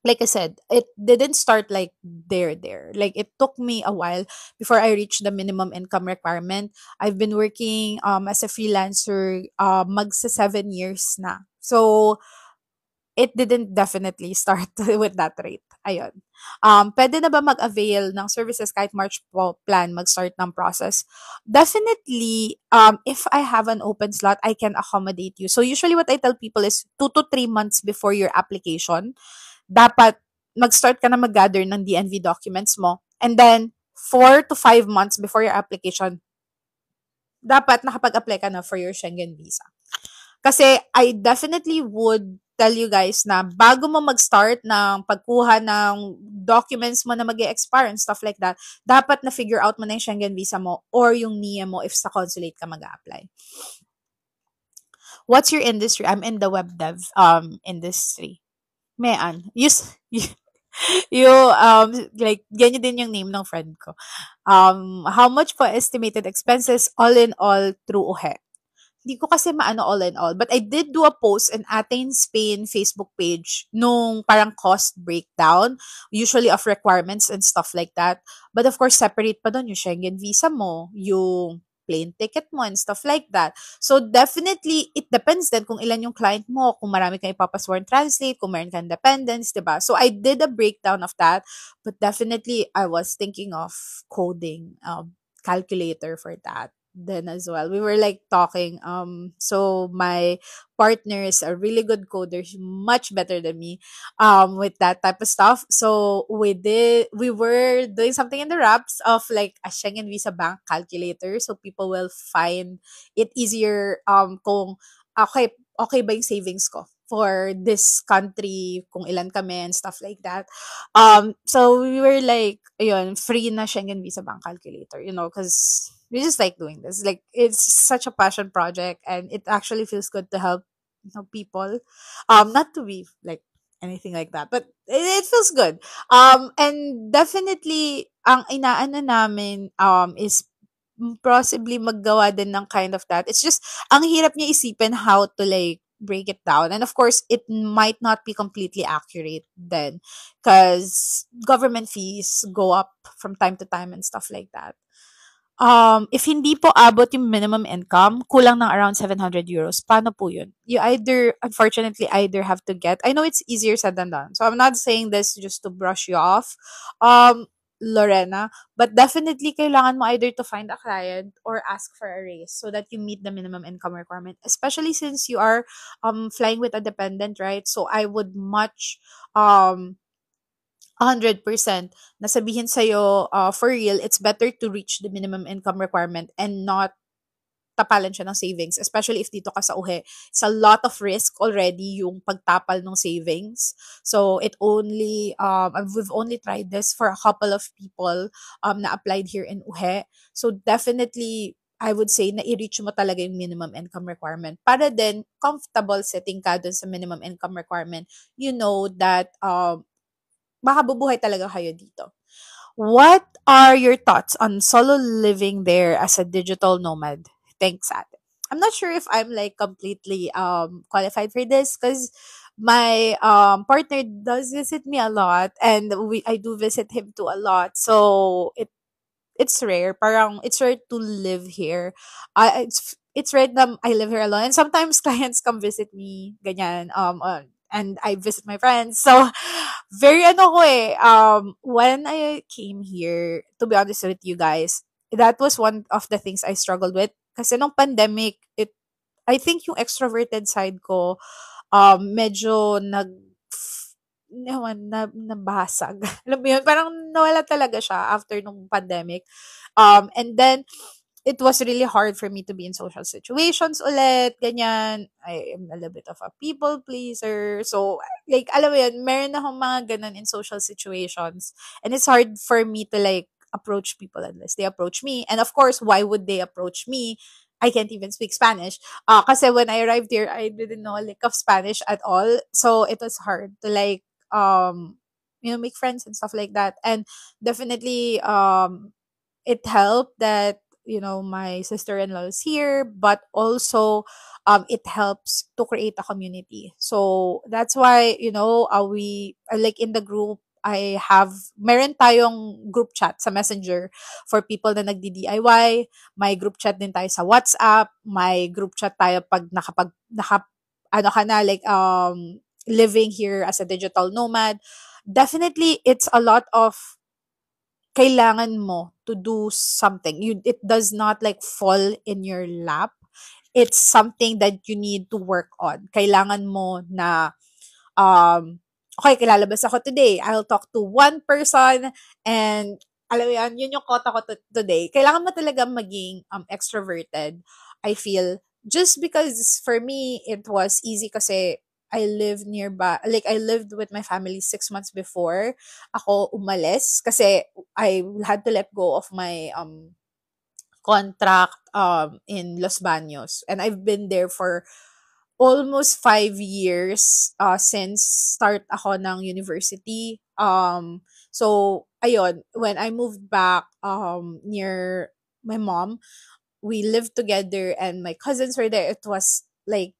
like I said, it didn't start like there. Like it took me a while before I reached the minimum income requirement. I've been working as a freelancer magsa 7 years na. So it didn't definitely start with that rate. Ayun. Pwede na ba mag-avail ng services kahit March po plan mag-start ng process? Definitely, if I have an open slot, I can accommodate you. So usually what I tell people is 2 to 3 months before your application, dapat mag-start ka na mag-gather ng DNV documents mo. And then, 4 to 5 months before your application, dapat nakapag-apply ka na for your Schengen visa. Kasi I definitely would tell you guys na bago mo mag-start ng pagkuha ng documents mo na mag expire and stuff like that, dapat na figure out mo na yung Schengen visa mo or yung NIE mo if sa consulate ka mag-apply. What's your industry? I'm in the web dev industry. Mayan. You like ganyan din yung name ng friend ko. How much po estimated expenses all in all through UHE? Hindi ko kasi maano all in all. But I did do a post in Athens, Spain Facebook page nung parang cost breakdown, usually of requirements and stuff like that. But of course, separate pa doon yung Schengen visa mo, yung plane ticket mo and stuff like that. So definitely, it depends din kung ilan yung client mo, kung marami kang ipapasworn translate, kung meron kang dependents, diba? So I did a breakdown of that, but definitely I was thinking of coding calculator for that then as well. We were like talking. So my partner is a really good coder. She's much better than me with that type of stuff. So we were doing something in the wraps of like a Schengen Visa bank calculator. So people will find it easier kung okay ba yung savings ko for this country, kung ilan kami and stuff like that. So we were like, ayun, free na Schengen Visa bank calculator, because we just like doing this. Like it's such a passion project, and it actually feels good to help people. Not to be like anything like that, but it feels good. And definitely, ang inaano namin is possibly maggawa din ng kind of that. It's just ang hirap niya isipin how to like break it down. And of course, it might not be completely accurate then because government fees go up from time to time and stuff like that. If hindi po abot yung minimum income, kulang ng around 700 euros. Paano po yun? You unfortunately, either have to get, I know it's easier said than done. So I'm not saying this just to brush you off, Lorena, but definitely kailangan mo either to find a client or ask for a raise so that you meet the minimum income requirement, especially since you are flying with a dependent, right? So I would much 100% na sabihin sa'yo, for real, it's better to reach the minimum income requirement and not tapalan siya ng savings, especially if dito ka sa uhe. It's a lot of risk already yung pagtapal ng savings. So, we've only tried this for a couple of people na applied here in uhe. So, definitely, I would say na i-reach mo talaga yung minimum income requirement. Para din, comfortable setting ka dun sa minimum income requirement. You know that baka bubuhay talaga kayo dito. What are your thoughts on solo living there as a digital nomad? Thanks, ate. I'm not sure if I'm like completely qualified for this because my partner does visit me a lot and I do visit him too a lot. So it's rare. Parang it's rare to live here. It's rare that I live here alone. And sometimes clients come visit me, ganyan. And I visit my friends. So very ano ko eh. When I came here, to be honest with you guys, that was one of the things I struggled with. Kasi nung pandemic, I think yung extroverted side ko, medyo nabasag. Alam mo yun? Parang nawala talaga siya after nung pandemic. And then, it was really hard for me to be in social situations ulit, ganyan. I am a little bit of a people pleaser. So, like, alam mo yun, meron akong mga ganun in social situations. And it's hard for me to, like, approach people unless they approach me. And of course, why would they approach me? I can't even speak Spanish. Kasi when I arrived here, I didn't know a lick of Spanish at all. So, it was hard to, like, make friends and stuff like that. And definitely, it helped that my sister-in-law is here, but also it helps to create a community. So that's why we like in the group. I have meron tayong group chat sa Messenger for people na nagdi-DIY. May group chat din tayo sa WhatsApp. May group chat tayo pag ano ka na, like living here as a digital nomad. Definitely it's a lot of kailangan mo to do something. It does not like fall in your lap. It's something that you need to work on. Kailangan mo na okay, kilalabas ako today. I'll talk to one person and alam mo yun yung quota ko today. Kailangan mo talaga maging extroverted. I feel just because for me it was easy kasi I live nearby. Like I lived with my family 6 months before ako umalis kasi I had to let go of my contract in Los Baños, and I've been there for almost 5 years since start ako ng university. So ayun, when I moved back near my mom, we lived together and my cousins were there. It was like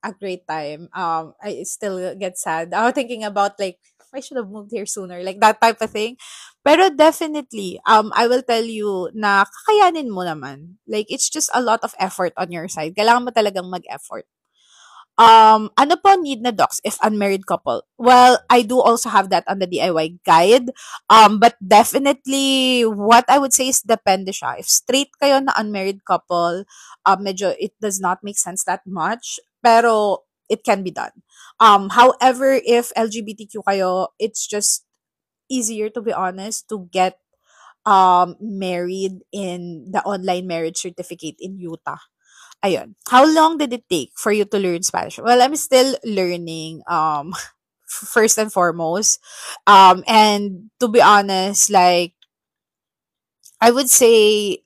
a great time. I still get sad. Thinking about like I should have moved here sooner, like that type of thing. Pero definitely, I will tell you na kakayanin mo naman. Like it's just a lot of effort on your side. Kailangan mo talagang mag-effort. Ano po need na docs if unmarried couple? Well, I do also have that on the DIY guide. But definitely, what I would say is depende siya. If straight kayo na unmarried couple, medyo it does not make sense that much. Pero it can be done. However, if LGBTQ kayo, it's just easier to be honest to get married in the online marriage certificate in Utah. Ayun. How long did it take for you to learn Spanish? Well, I'm still learning, first and foremost. And to be honest, like, I would say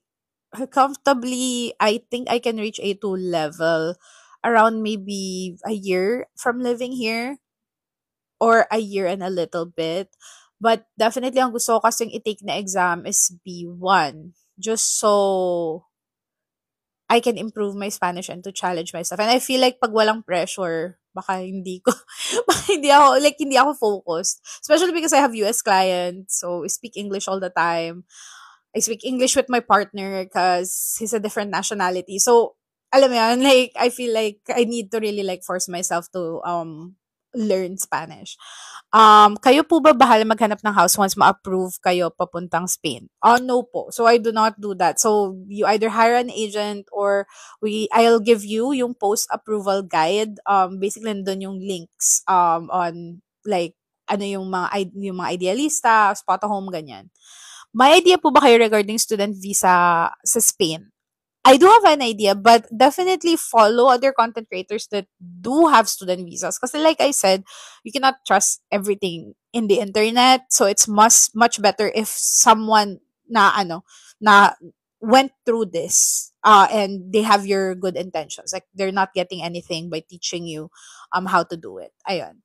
comfortably, I think I can reach A2 level around maybe a year from living here or a year and a little bit. But definitely, ang gusto ko kasing i-take na exam is B1. Just so I can improve my Spanish and to challenge myself. And I feel like pag walang pressure, baka hindi ko, baka hindi ako focused. Especially because I have US clients, so I speak English all the time. I speak English with my partner because he's a different nationality. So, alam mo yun, like, I feel like I need to really like force myself to learn Spanish. Kayo po ba bahala maghanap ng house once ma-approve kayo papuntang Spain? Oh, no po. So, I do not do that. So, you either hire an agent or I'll give you yung post-approval guide. Basically, nandun yung links on like, ano yung mga idealista, spot home, ganyan. May idea po ba kayo regarding student visa sa Spain? I do have an idea, but definitely follow other content creators that do have student visas. Because like I said, you cannot trust everything in the internet. So it's much better if someone na went through this and they have your good intentions. Like they're not getting anything by teaching you how to do it. Ayun.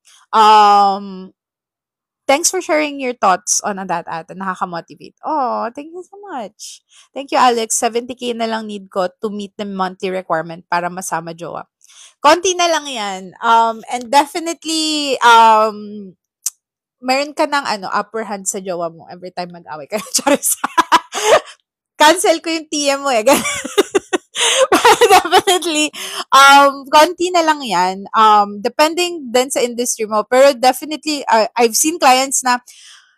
Thanks for sharing your thoughts on that ate. Nakaka-motivate. Oh, thank you so much. Thank you, Alex. 70K na lang need ko to meet the monthly requirement para masama jowa. Konti na lang yan. And definitely, meron ka ng upper hand sa jowa mo every time mag-away kayo. Charis. cancel ko yung TM mo eh. Definitely, konti na lang yan. Depending din sa industry mo. Pero definitely, I've seen clients na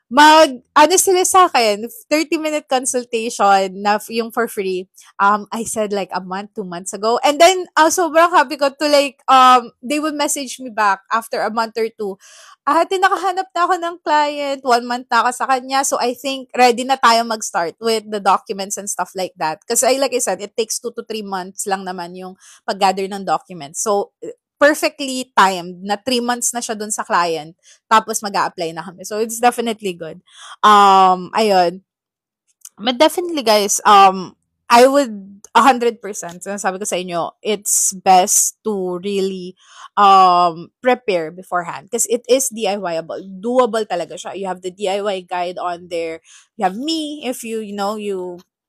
ano sila sa akin, 30-minute consultation na yung for free. I said like a month, 2 months ago. And then, sobrang happy ko to like, they would message me back after a month or two. Ate, nakahanap na ako ng client. 1 month na ako sa kanya. So, I think ready na tayo mag-start with the documents and stuff like that. Kasi like I said, it takes 2 to 3 months lang naman yung pag-gather ng documents. So, perfectly timed na 3 months na siya dun sa client. Tapos mag apply na kami. So, it's definitely good. Ayun. But definitely, guys, I would 100%, sabi ko sa inyo, it's best to really prepare beforehand because it is DIYable. Doable talaga siya. You have the DIY guide on there. You have me if you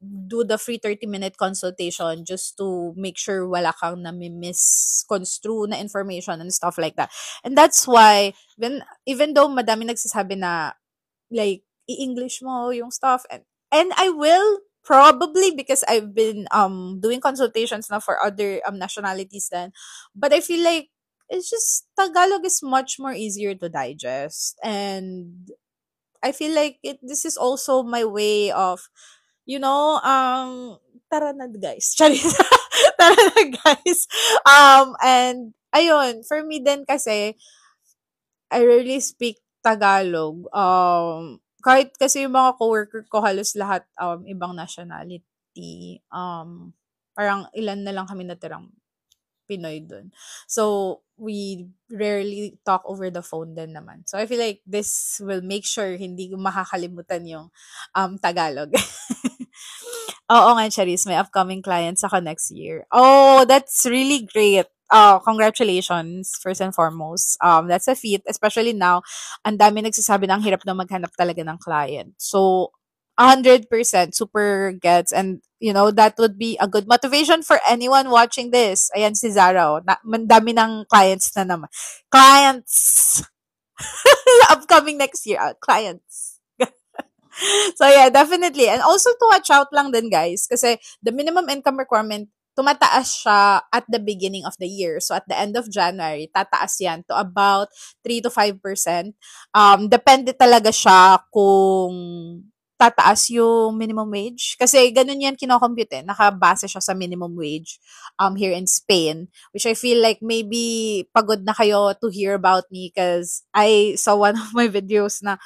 do the free 30-minute consultation just to make sure wala kang misconstrue na information and stuff like that. And that's why even though madami nagsasabi na like i-English mo yung stuff, and I will probably because I've been doing consultations now for other nationalities then, but I feel like it's just Tagalog is much more easier to digest, and I feel like this is also my way of tara na guys. Charis. Tara na guys. And ayun, for me then kasi I rarely speak Tagalog. Kahit kasi yung mga coworker ko halos lahat ibang nationality. Parang ilan na lang kami natirang Pinoy dun. So, we rarely talk over the phone din naman. So, I feel like this will make sure hindi ko makakalimutan yung Tagalog. Oo nga, Charis, may upcoming clients ako next year. Oh, that's really great. Congratulations, first and foremost. That's a feat, especially now, ang dami nagsasabi na ang hirap na maghanap talaga ng client. So, 100% super gets, and that would be a good motivation for anyone watching this. Ayan si Zara, oh. Dami ng clients na naman. Clients! Upcoming next year, clients. So yeah, definitely. And also to watch out lang din guys kasi the minimum income requirement tumataas siya at the beginning of the year. So at the end of January, tataas yan to about 3 to 5%. Depende talaga siya kung tataas yung minimum wage. Kasi ganun yan kinocompute eh. Nakabase siya sa minimum wage here in Spain. Which I feel like maybe pagod na kayo to hear about me because I saw one of my videos na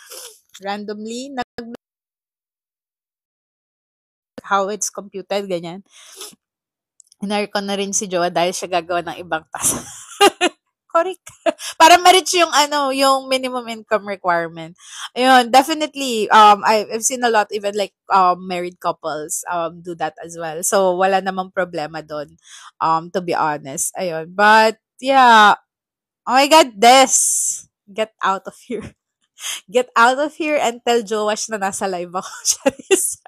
randomly how it's computed, ganyan. Hinire ko na rin si Joa dahil siya gagawa ng ibang task. Correct. Para ma-reach yung minimum income requirement. Ayun, definitely, I've seen a lot, even like, married couples, do that as well. So, wala namang problema doon, to be honest. Ayun. But, yeah. Oh my God, Des! Get out of here. Get out of here and tell Joash na nasa live ako. Charis.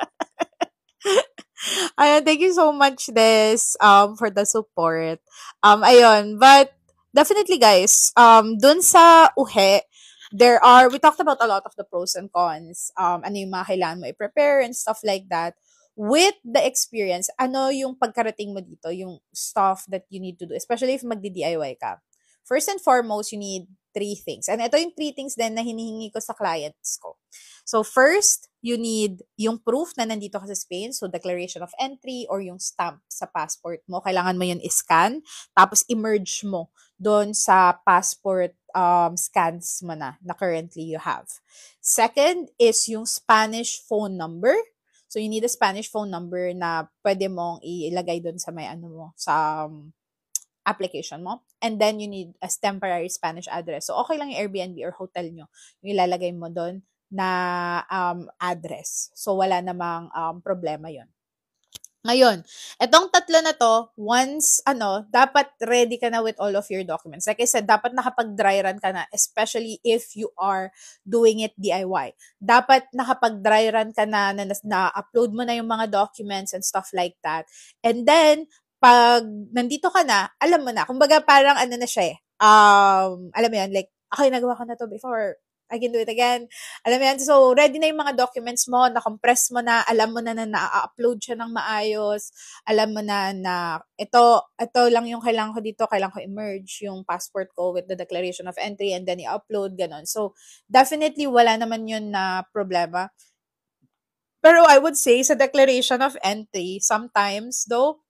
Ayun, thank you so much, Des, for the support. Ayun, but definitely, guys, dun sa uhe, we talked about a lot of the pros and cons, ano yung mga kailangan mo i-prepare and stuff like that. With the experience, ano yung pagkarating mo dito, yung stuff that you need to do, especially if magdi-DIY ka. First and foremost, you need 3 things. And ito yung 3 things din na hinihingi ko sa clients ko. So first, you need yung proof na nandito ka sa Spain. So declaration of entry or yung stamp sa passport mo. Kailangan mo yun i-scan. Tapos i-merge mo doon sa passport scans mo na currently you have. Second is yung Spanish phone number. So you need a Spanish phone number na pwede mong ilagay doon sa may sa application mo. And then you need a temporary Spanish address. So okay lang yung Airbnb or hotel nyo. Yung ilalagay mo doon na address. So wala namang problema yon. Ngayon, etong tatlo na to, once, dapat ready ka na with all of your documents. Like I said, dapat nakapag-dry run ka na, especially if you are doing it DIY. Dapat nakapag-dry run ka na-upload mo na yung mga documents and stuff like that. And then, pag nandito ka na, alam mo na. Kumbaga parang na siya eh. Alam mo yan, like, okay, nagawa ko na to before. I can do it again. Alam mo yan? So, ready na yung mga documents mo, na-compress mo na, alam mo na na-upload siya ng maayos, alam mo na ito lang yung kailangan ko dito, kailangan ko emerge yung passport ko with the declaration of entry and then i-upload, ganon. So, definitely wala naman yun na problema. Pero I would say sa declaration of entry, sometimes though,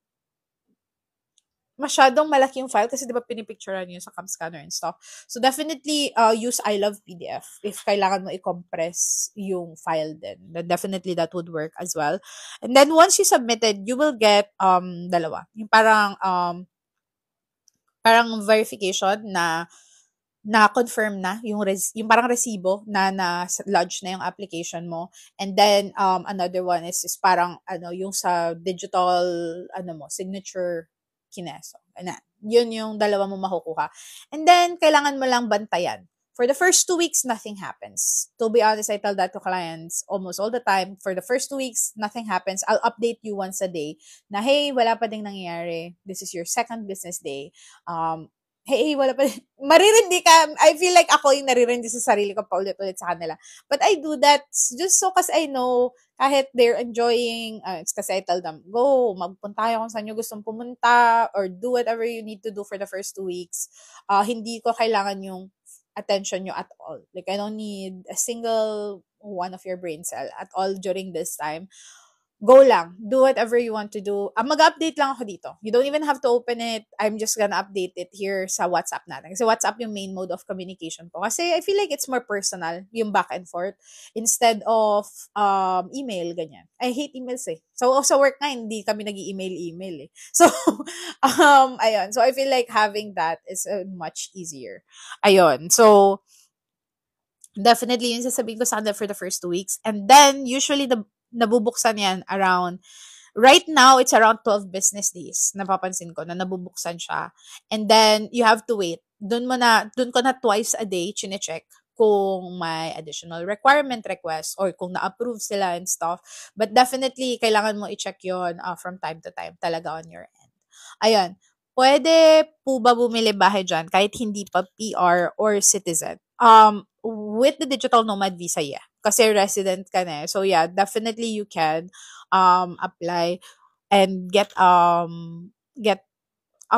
masyadong malaki yung file kasi 'di ba pinipicturean yun sa cam scanner and stuff. So definitely use I love PDF if kailangan mo i-compress yung file din. Then definitely that would work as well. And then once you submitted, you will get dalawa. Yung parang verification na confirm na yung parang resibo na lodge na yung application mo, and then another one is parang yung sa digital mo signature kineso na yun yung dalawa mo makukuha, and then kailangan mo lang bantayan. For the first 2 weeks, nothing happens. To be honest, I tell that to clients almost all the time. For the first 2 weeks, nothing happens. I'll update you once a day na, hey, wala pa ding nangyayari. This is your second business day. Hey, wala pa. Maririndi ka. I feel like ako yung naririndi sa sarili ko paulit-ulit sa kanila. But I do that just so kasi I know kahit they're enjoying, it's kasi I tell them, go, magpunta kayo kung saan nyo gustong pumunta or do whatever you need to do for the first 2 weeks. Hindi ko kailangan yung attention nyo at all. Like, I don't need a single one of your brain cell at all during this time. Go lang. Do whatever you want to do. Mag-update lang ako dito. You don't even have to open it. I'm just gonna update it here sa WhatsApp natin. Kasi WhatsApp yung main mode of communication ko. Kasi I feel like it's more personal, yung back and forth, instead of email, ganyan. I hate emails eh. So, sa work nga, hindi kami nag-email eh. So, ayun. So, I feel like having that is much easier. Ayun. So, definitely yung sasabihin ko sa kanila for the first 2 weeks. And then, usually, nabubuksan yan around, right now, it's around 12 business days. Napapansin ko na nabubuksan siya. And then, you have to wait. Doon ko na twice a day chine-check kung may additional requirement request or kung na-approve sila and stuff. But definitely, kailangan mo i-check yon from time to time talaga on your end. Ayun. Pwede po ba bumili bahay dyan kahit hindi pa PR or citizen? With the digital nomad visa, yeah. Kasi resident ka na eh. So yeah, definitely you can apply and get a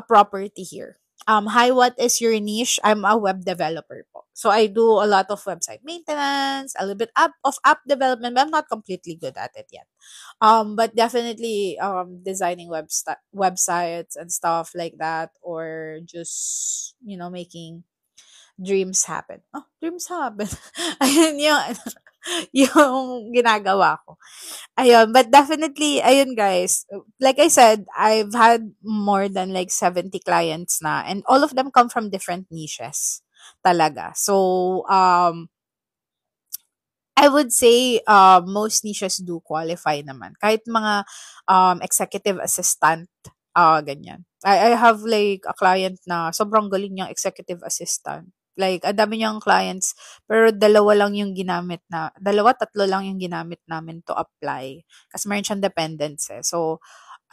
property here. Hi, what is your niche? I'm a web developer po. So I do a lot of website maintenance, a little bit of app development, but I'm not completely good at it yet. But definitely designing websites and stuff like that, or just making dreams happen. Oh, dreams happen. Ayun yung ginagawa ko. Ayun, but definitely, ayun guys, like I said, I've had more than like 70 clients na, and all of them come from different niches talaga. So, I would say most niches do qualify naman. Kahit mga executive assistant, ganyan. I have like a client na sobrang galing niyang executive assistant. Like, ang dami niyang clients, pero tatlo lang yung ginamit namin to apply. Kasi meron siyang dependents eh. So,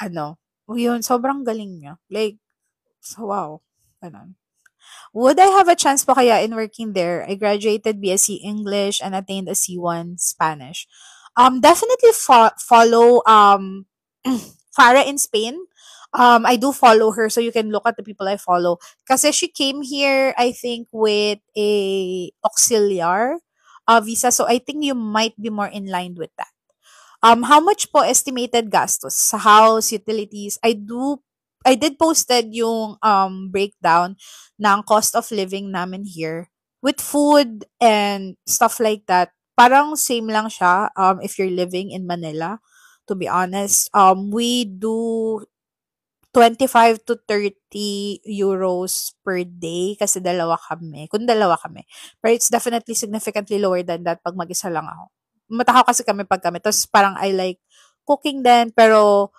yun, sobrang galing niya. Like, so wow. Ganun. Would I have a chance po kaya in working there? I graduated BSc English and attained a C1 Spanish. Definitely follow Farah in Spain. I do follow her, so you can look at the people I follow. Kasi she came here, I think, with a auxiliar visa, so I think you might be more in line with that. How much po estimated gastos sa house, utilities? I did posted yung breakdown ng cost of living namin here with food and stuff like that. Parang same lang siya if you're living in Manila. To be honest, we do 25 to 30 euros per day kasi dalawa kami. Kung dalawa kami. But it's definitely significantly lower than that pag mag-isa lang ako. Matakaw kasi kami pag kami. Tapos parang I like cooking din, pero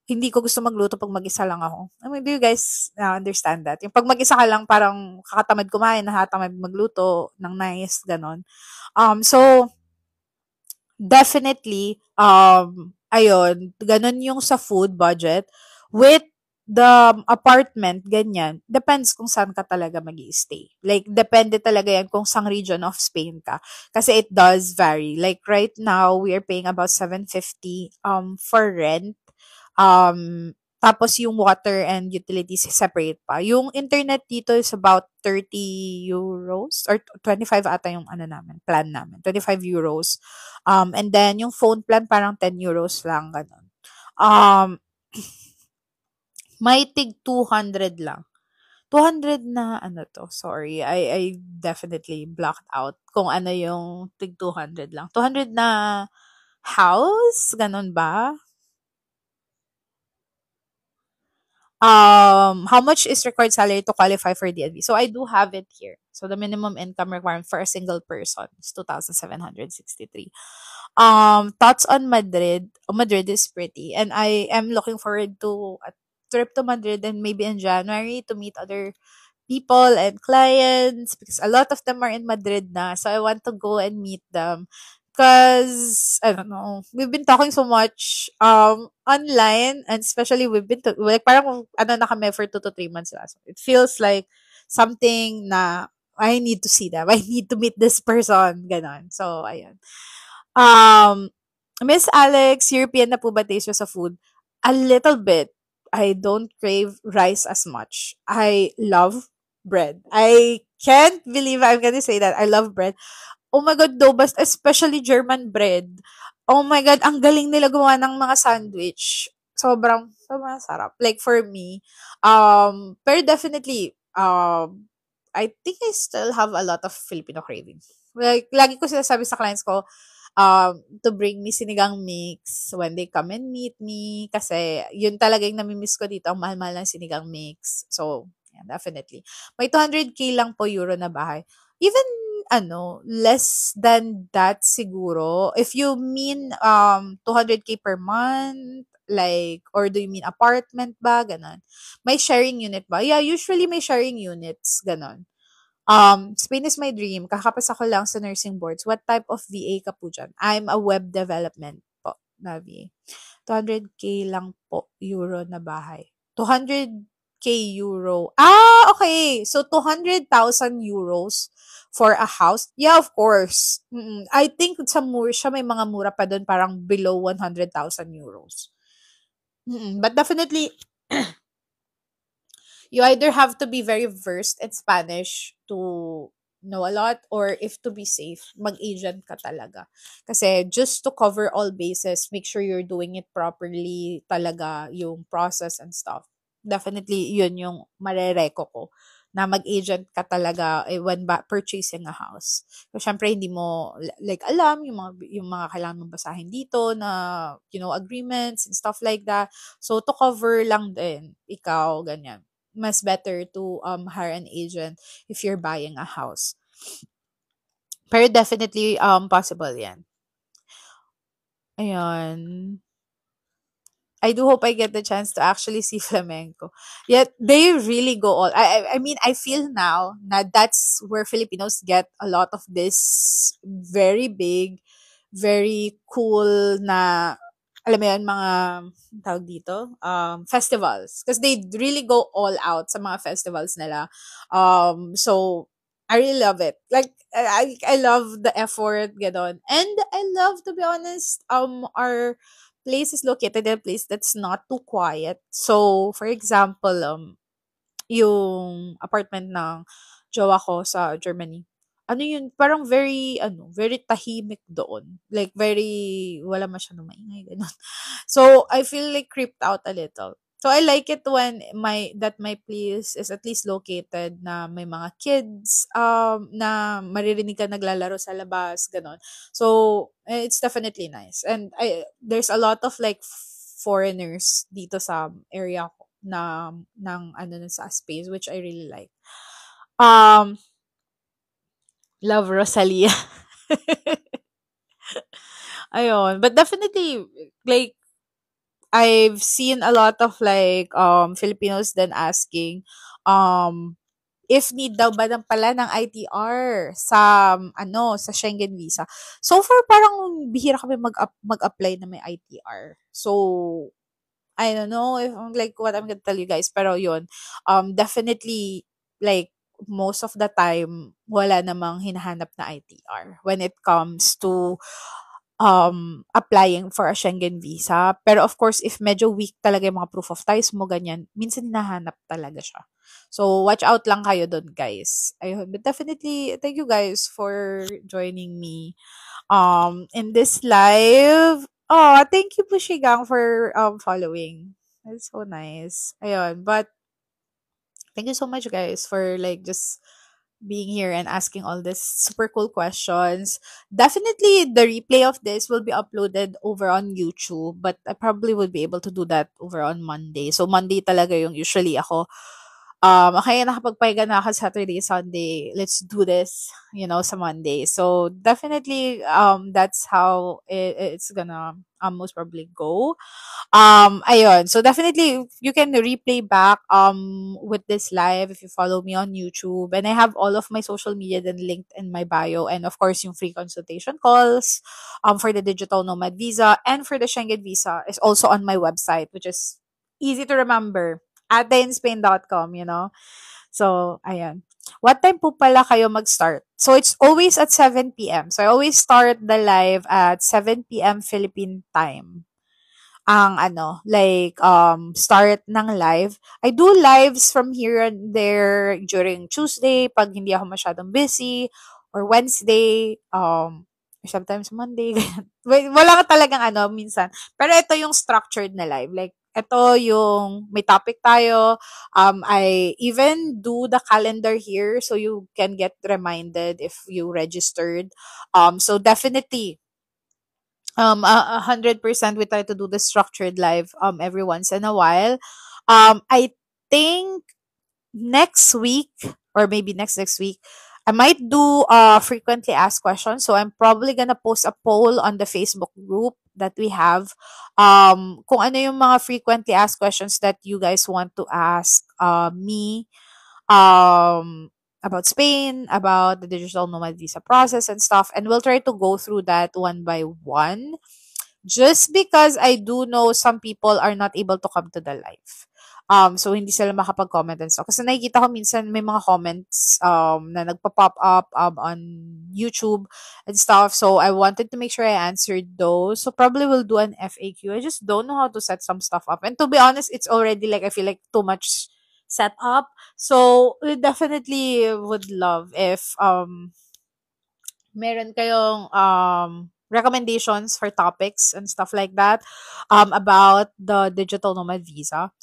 hindi ko gusto magluto pag mag-isa lang ako. I mean, do you guys understand that? Yung pag mag-isa ka lang, parang kakatamad kumain, nakatamad magluto ng nice, ganon. So, definitely, ayun, ganon yung sa food budget. With The apartment, ganyan, depends kung saan ka talaga mag stay. Like, depende talaga yan kung sang region of Spain ka. Kasi it does vary. Like, right now, we are paying about 750 for rent. Tapos yung water and utilities separate pa. Yung internet dito is about 30 euros or 25 ata yung ano namin, plan namin. 25 euros. And then yung phone plan parang 10 euros lang, ganun. Um, may tig 200 lang. 200 na ano 'to, sorry, I definitely blocked out kung ano yung tig 200 lang. 200 na house, gano'n ba? How much is required salary to qualify for DNB? So I do have it here. So the minimum income requirement for a single person is 2,763. Thoughts on Madrid? Madrid is pretty, and I am looking forward to a trip to Madrid and maybe in January to meet other people and clients because a lot of them are in Madrid na. So I want to go and meet them. Because I don't know, we've been talking so much online, and especially we've been to, like parang ano na kami for 2 to 3 months last. It feels like something na I need to see them. I need to meet this person, ganon. So ayun. Um, Miss Alex, European na po ba taste niyo sa food? A little bit. I don't crave rice as much. I love bread. I can't believe I'm gonna say that. I love bread. Oh my God, though, basta especially German bread. Oh my God, ang galing nila gumawa ng mga sandwich. Sobrang sarap. Like for me, pero definitely, I think I still have a lot of Filipino cravings. Like, lagi ko sinasabi sa clients ko, to bring me sinigang mix when they come and meet me. Kasi, yun talaga yung namimiss ko dito, ang mahal-mahal ng sinigang mix. So, yeah, definitely. May 200K lang po euro na bahay. Even less than that siguro. If you mean 200K per month, like, or do you mean apartment ba, ganon. May sharing unit ba? Yeah, usually may sharing units, ganon. Spain is my dream. Kakapasa ko lang sa nursing boards. What type of VA ka po dyan? I'm a web development po na VA. 200K lang po euro na bahay. 200K euro. Ah, okay. So 200,000 euros for a house. Yeah, of course. I think sa siya may mga mura pa doon parang below 100,000 euros. But definitely you either have to be very versed in Spanish to know a lot, or if to be safe, mag-agent ka talaga. Kasi just to cover all bases, make sure you're doing it properly talaga, yung process and stuff. Definitely, yun yung marereko ko na mag-agent ka talaga when purchasing a house. So, syempre, hindi mo like alam yung mga kailangan mong basahin dito na, agreements and stuff like that. So, to cover lang din, ikaw, ganyan, mas better to hire an agent if you're buying a house. Pero definitely possible 'yan. Ayun. I do hope I get the chance to actually see flamenco. Yet they really go all. I mean, I feel now that that's where Filipinos get a lot of this very big, very cool na, alam mo yun, mga tawag dito, festivals. Because they really go all out sa mga festivals nila. So I really love it. Like I love the effort, ganon. And I love, to be honest, our place is located in a place that's not too quiet. So, for example, yung apartment ng jowa ko sa Germany, ano yun, parang very tahimik doon. Like, very, wala masyadong maingay, ganun. So, I feel like creeped out a little. So, I like it when my place is at least located na may mga kids, na maririnig ka naglalaro sa labas, ganun. So, it's definitely nice. And there's a lot of like foreigners dito sa area ko na ng sa space, which I really like. Um, Love Rosalia. Ayun. But definitely, like, I've seen a lot of like Filipinos then asking um if need daw ba pala ng ITR sa sa Schengen visa. So far parang bihira kami mag-apply na may ITR. So I don't know if like what I'm gonna tell you guys, pero yun, definitely like most of the time wala namang hinahanap na ITR when it comes to applying for a Schengen visa. Pero of course, if medyo weak talaga yung mga proof of ties mo, ganyan, minsan hinahanap talaga siya. So, watch out lang kayo dun, guys. Ayun. But definitely, thank you guys for joining me in this live. Oh, thank you Pushigang for following. That's so nice. Ayun. But thank you so much guys for like just being here and asking all these super cool questions. Definitely the replay of this will be uploaded over on YouTube, but I probably would be able to do that over on Monday. So Monday talaga yung usually ako okay, nakapagpahinga na ako Saturday, Sunday. Let's do this, sa Monday. So definitely that's how it's gonna most probably go. Ayun. So definitely you can replay back with this live if you follow me on YouTube. And I have all of my social media then linked in my bio. And of course, yung free consultation calls for the digital nomad visa and for the Schengen visa is also on my website, which is easy to remember at theinspain.com. So, ayan. What time po pala kayo mag-start? So, it's always at 7 p.m. So, I always start the live at 7 p.m. Philippine time ang like start ng live. I do lives from here and there during Tuesday pag hindi ako masyadong busy or Wednesday or sometimes Monday. Ganyan. Wala ka talagang minsan. Pero ito yung structured na live. Like ito yung may topic tayo. I even do the calendar here so you can get reminded if you registered. So definitely 100% we try to do the structured live every once in a while. I think next week or maybe next week I might do frequently asked questions. So I'm probably gonna post a poll on the Facebook group that we have. Kung ano yung mga frequently asked questions that you guys want to ask me about Spain, about the digital nomad visa process and stuff. And we'll try to go through that one by one. Just because I do know some people are not able to come to the live. So hindi sila makapag-comment and stuff. Kasi nakikita ko minsan may mga comments na nagpa-pop up on YouTube and stuff. So I wanted to make sure I answered those. So probably we'll do an FAQ. I just don't know how to set some stuff up. And to be honest, it's already like I feel like too much set up. So we definitely would love if meron kayong recommendations for topics and stuff like that about the digital nomad visa.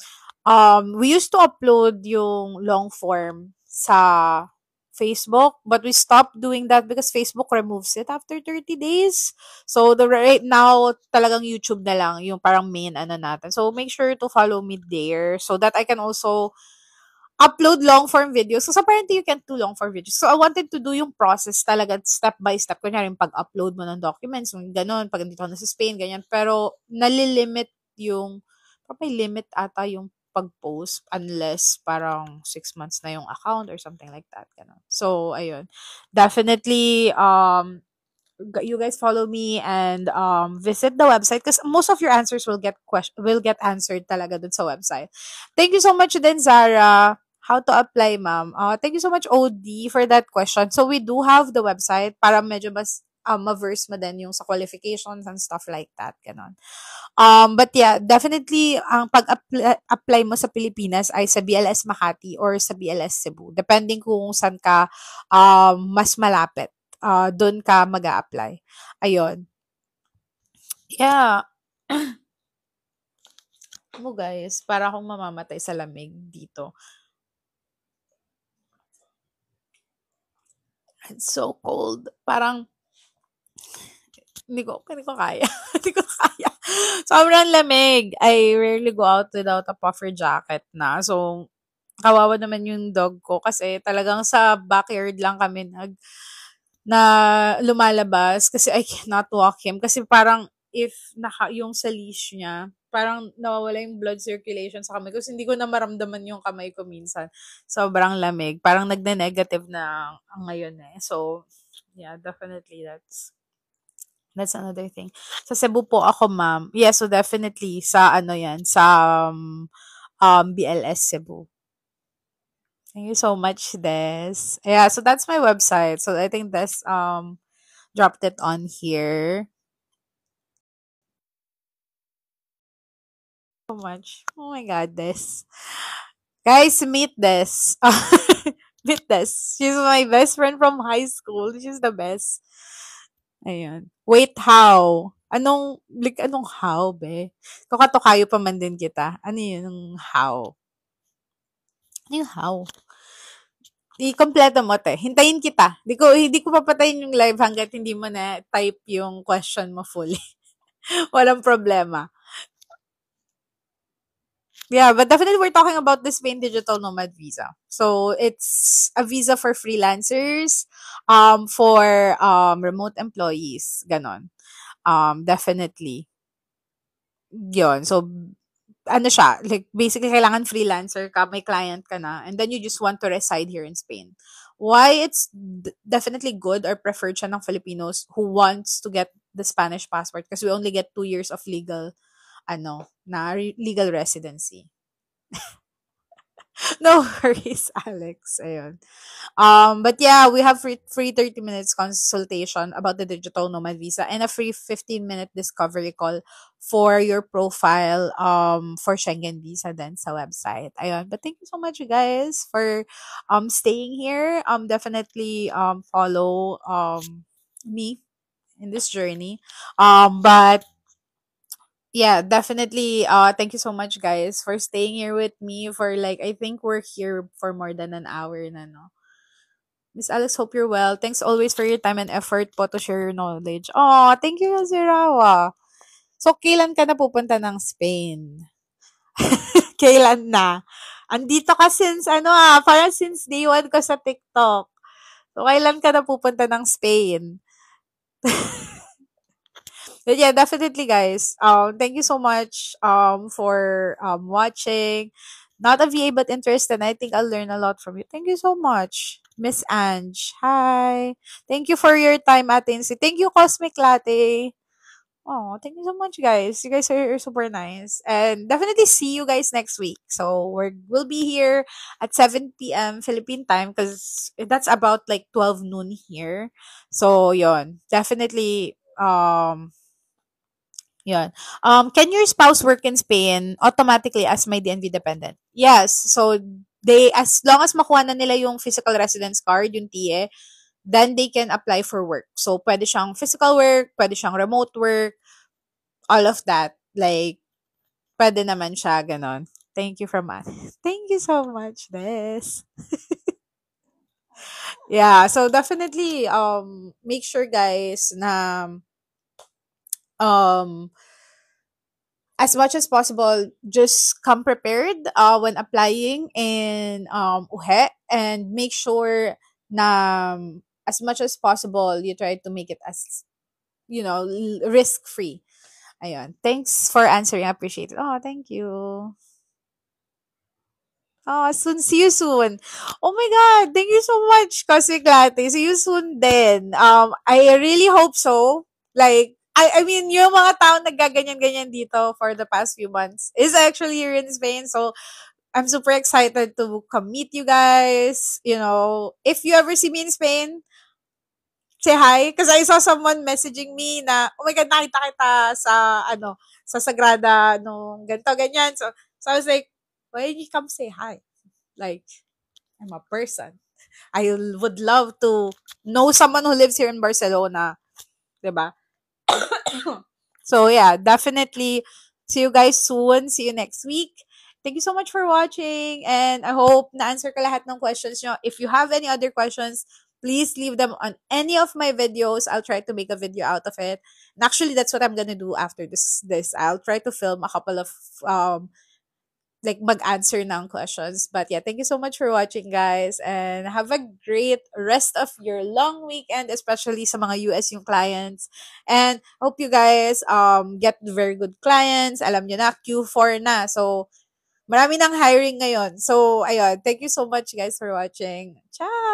We used to upload yung long form sa Facebook, but we stopped doing that because Facebook removes it after 30 days. So the right now talagang YouTube na lang yung parang main natin. So make sure to follow me there so that I can also upload long form videos. So apparently you can't do long form videos. So I wanted to do yung process talaga step by step. Kunyari yung pag-upload mo ng documents, yung ganun, pag nandito ka na sa Spain, ganyan. Pero nalilimit yung, may limit ata yung pag-post unless parang 6 months na yung account or something like that. Ganun. So, ayun. Definitely, you guys follow me and visit the website because most of your answers will get answered talaga dun sa website. Thank you so much din Zara. How to apply, ma'am? Thank you so much, OD, for that question. So we do have the website para medyo mas ma-verse mo din yung sa qualifications and stuff like that. Ganon. But yeah, definitely, ang pag-apply mo sa Pilipinas ay sa BLS Makati or sa BLS Cebu. Depending kung saan ka mas malapit. Doon ka mag apply Ayun. Yeah. Mo guys, para akong mamamatay sa lamig dito. It's so cold. Parang hindi ko kaya. Hindi ko kaya. Sobrang lamig. I rarely go out without a puffer jacket na. So, kawawa naman yung dog ko kasi talagang sa backyard lang kami na lumalabas kasi I cannot walk him kasi parang if yung sa leash niya, parang nawawala yung blood circulation sa kamay ko kasi hindi ko na maramdaman yung kamay ko minsan. Sobrang lamig. Parang nagne-negative na ngayon eh. So, yeah, definitely that's That's another thing. Sa Cebu po ako, ma'am. Yeah, so definitely sa ano 'yan, sa BLS Cebu. Thank you so much, Des. Yeah, so that's my website. So I think Des dropped it on here. So much. Oh my god, Des. Guys, meet Des. Meet Des. She's my best friend from high school. She's the best. Ayun. Wait, how? Anong how, be? Kakatokayo pa man din kita. Ano yun, yung how? Ano yung how? I-kompleto mo, te. Hintayin kita. Hindi ko papatayin yung live hanggat hindi mo na type yung question mo fully. Walang problema. Yeah, but definitely we're talking about the Spain Digital Nomad Visa. So it's a visa for freelancers, for remote employees, ganon. Definitely. Yon. So ano siya, like basically kailangan freelancer ka, may client ka na, and then you just want to reside here in Spain. Why it's definitely good or preferred siya ng Filipinos who wants to get the Spanish passport because we only get 2 years of legal residency. No worries, Alex. Ayun. But yeah, we have free 30 minutes consultation about the digital nomad visa and a free 15-minute discovery call for your profile for Schengen visa then sa website. Ayun. But thank you so much, you guys, for staying here. Definitely follow me in this journey. But yeah, definitely. Thank you so much, guys, for staying here with me for like I think we're here for more than an hour na, no? Miss Alex, hope you're well. Thanks always for your time and effort po to share your knowledge. Oh, thank you, Zirawa. So, kailan ka na pupunta ng Spain? Kailan na? Andito ka since, parang since day one ko sa TikTok. So, kailan ka na pupunta ng Spain? But yeah, definitely, guys. Thank you so much for watching. Not a VA but interested. I think I'll learn a lot from you. Thank you so much, Miss Ange. Hi. Thank you for your time, Atensi. Thank you, Cosmic Latte. Oh, thank you so much, guys. You guys are super nice. And definitely see you guys next week. So we'll be here at 7 p.m. Philippine time because that's about like 12 noon here. So yon. Definitely Yun. Can your spouse work in Spain automatically as my DNV dependent? Yes. So, as long as makuha na nila yung physical residence card, yung TIE, then they can apply for work. So, pwede siyang physical work, pwede siyang remote work, all of that. Like, pwede naman siya, ganon. Thank you from us. Thank you so much, Des. Yeah, so definitely, make sure, guys, na, um, as much as possible, just come prepared when applying in UHE and make sure na as much as possible, you try to make it as, risk-free. Ayun. Thanks for answering. I appreciate it. Oh, thank you. Oh, soon. See you soon. Oh my God. Thank you so much, Cosmic Latte. See you soon then. I really hope so. Like, I mean, yung mga tao naggaganyan-ganyan dito for the past few months is actually here in Spain. So, I'm super excited to come meet you guys. If you ever see me in Spain, say hi. Because I saw someone messaging me na, oh my God, nakita kita sa Sagrada, nung ganito, ganyan. So I was like, why did you come say hi? Like, I'm a person. I would love to know someone who lives here in Barcelona. 'Di ba? So yeah, definitely see you guys soon. See you next week. Thank you so much for watching and I hope na-answer ko lahat ng questions nyo. If you have any other questions, please leave them on any of my videos. I'll try to make a video out of it. And actually, that's what I'm gonna do after this. I'll try to film a couple of like mag-answer ng questions. But yeah, thank you so much for watching, guys, and have a great rest of your long weekend, especially sa mga US yung clients. And hope you guys get very good clients. Alam nyo na, Q4 na. So, marami ng hiring ngayon. So, ayun. Thank you so much, guys, for watching. Ciao!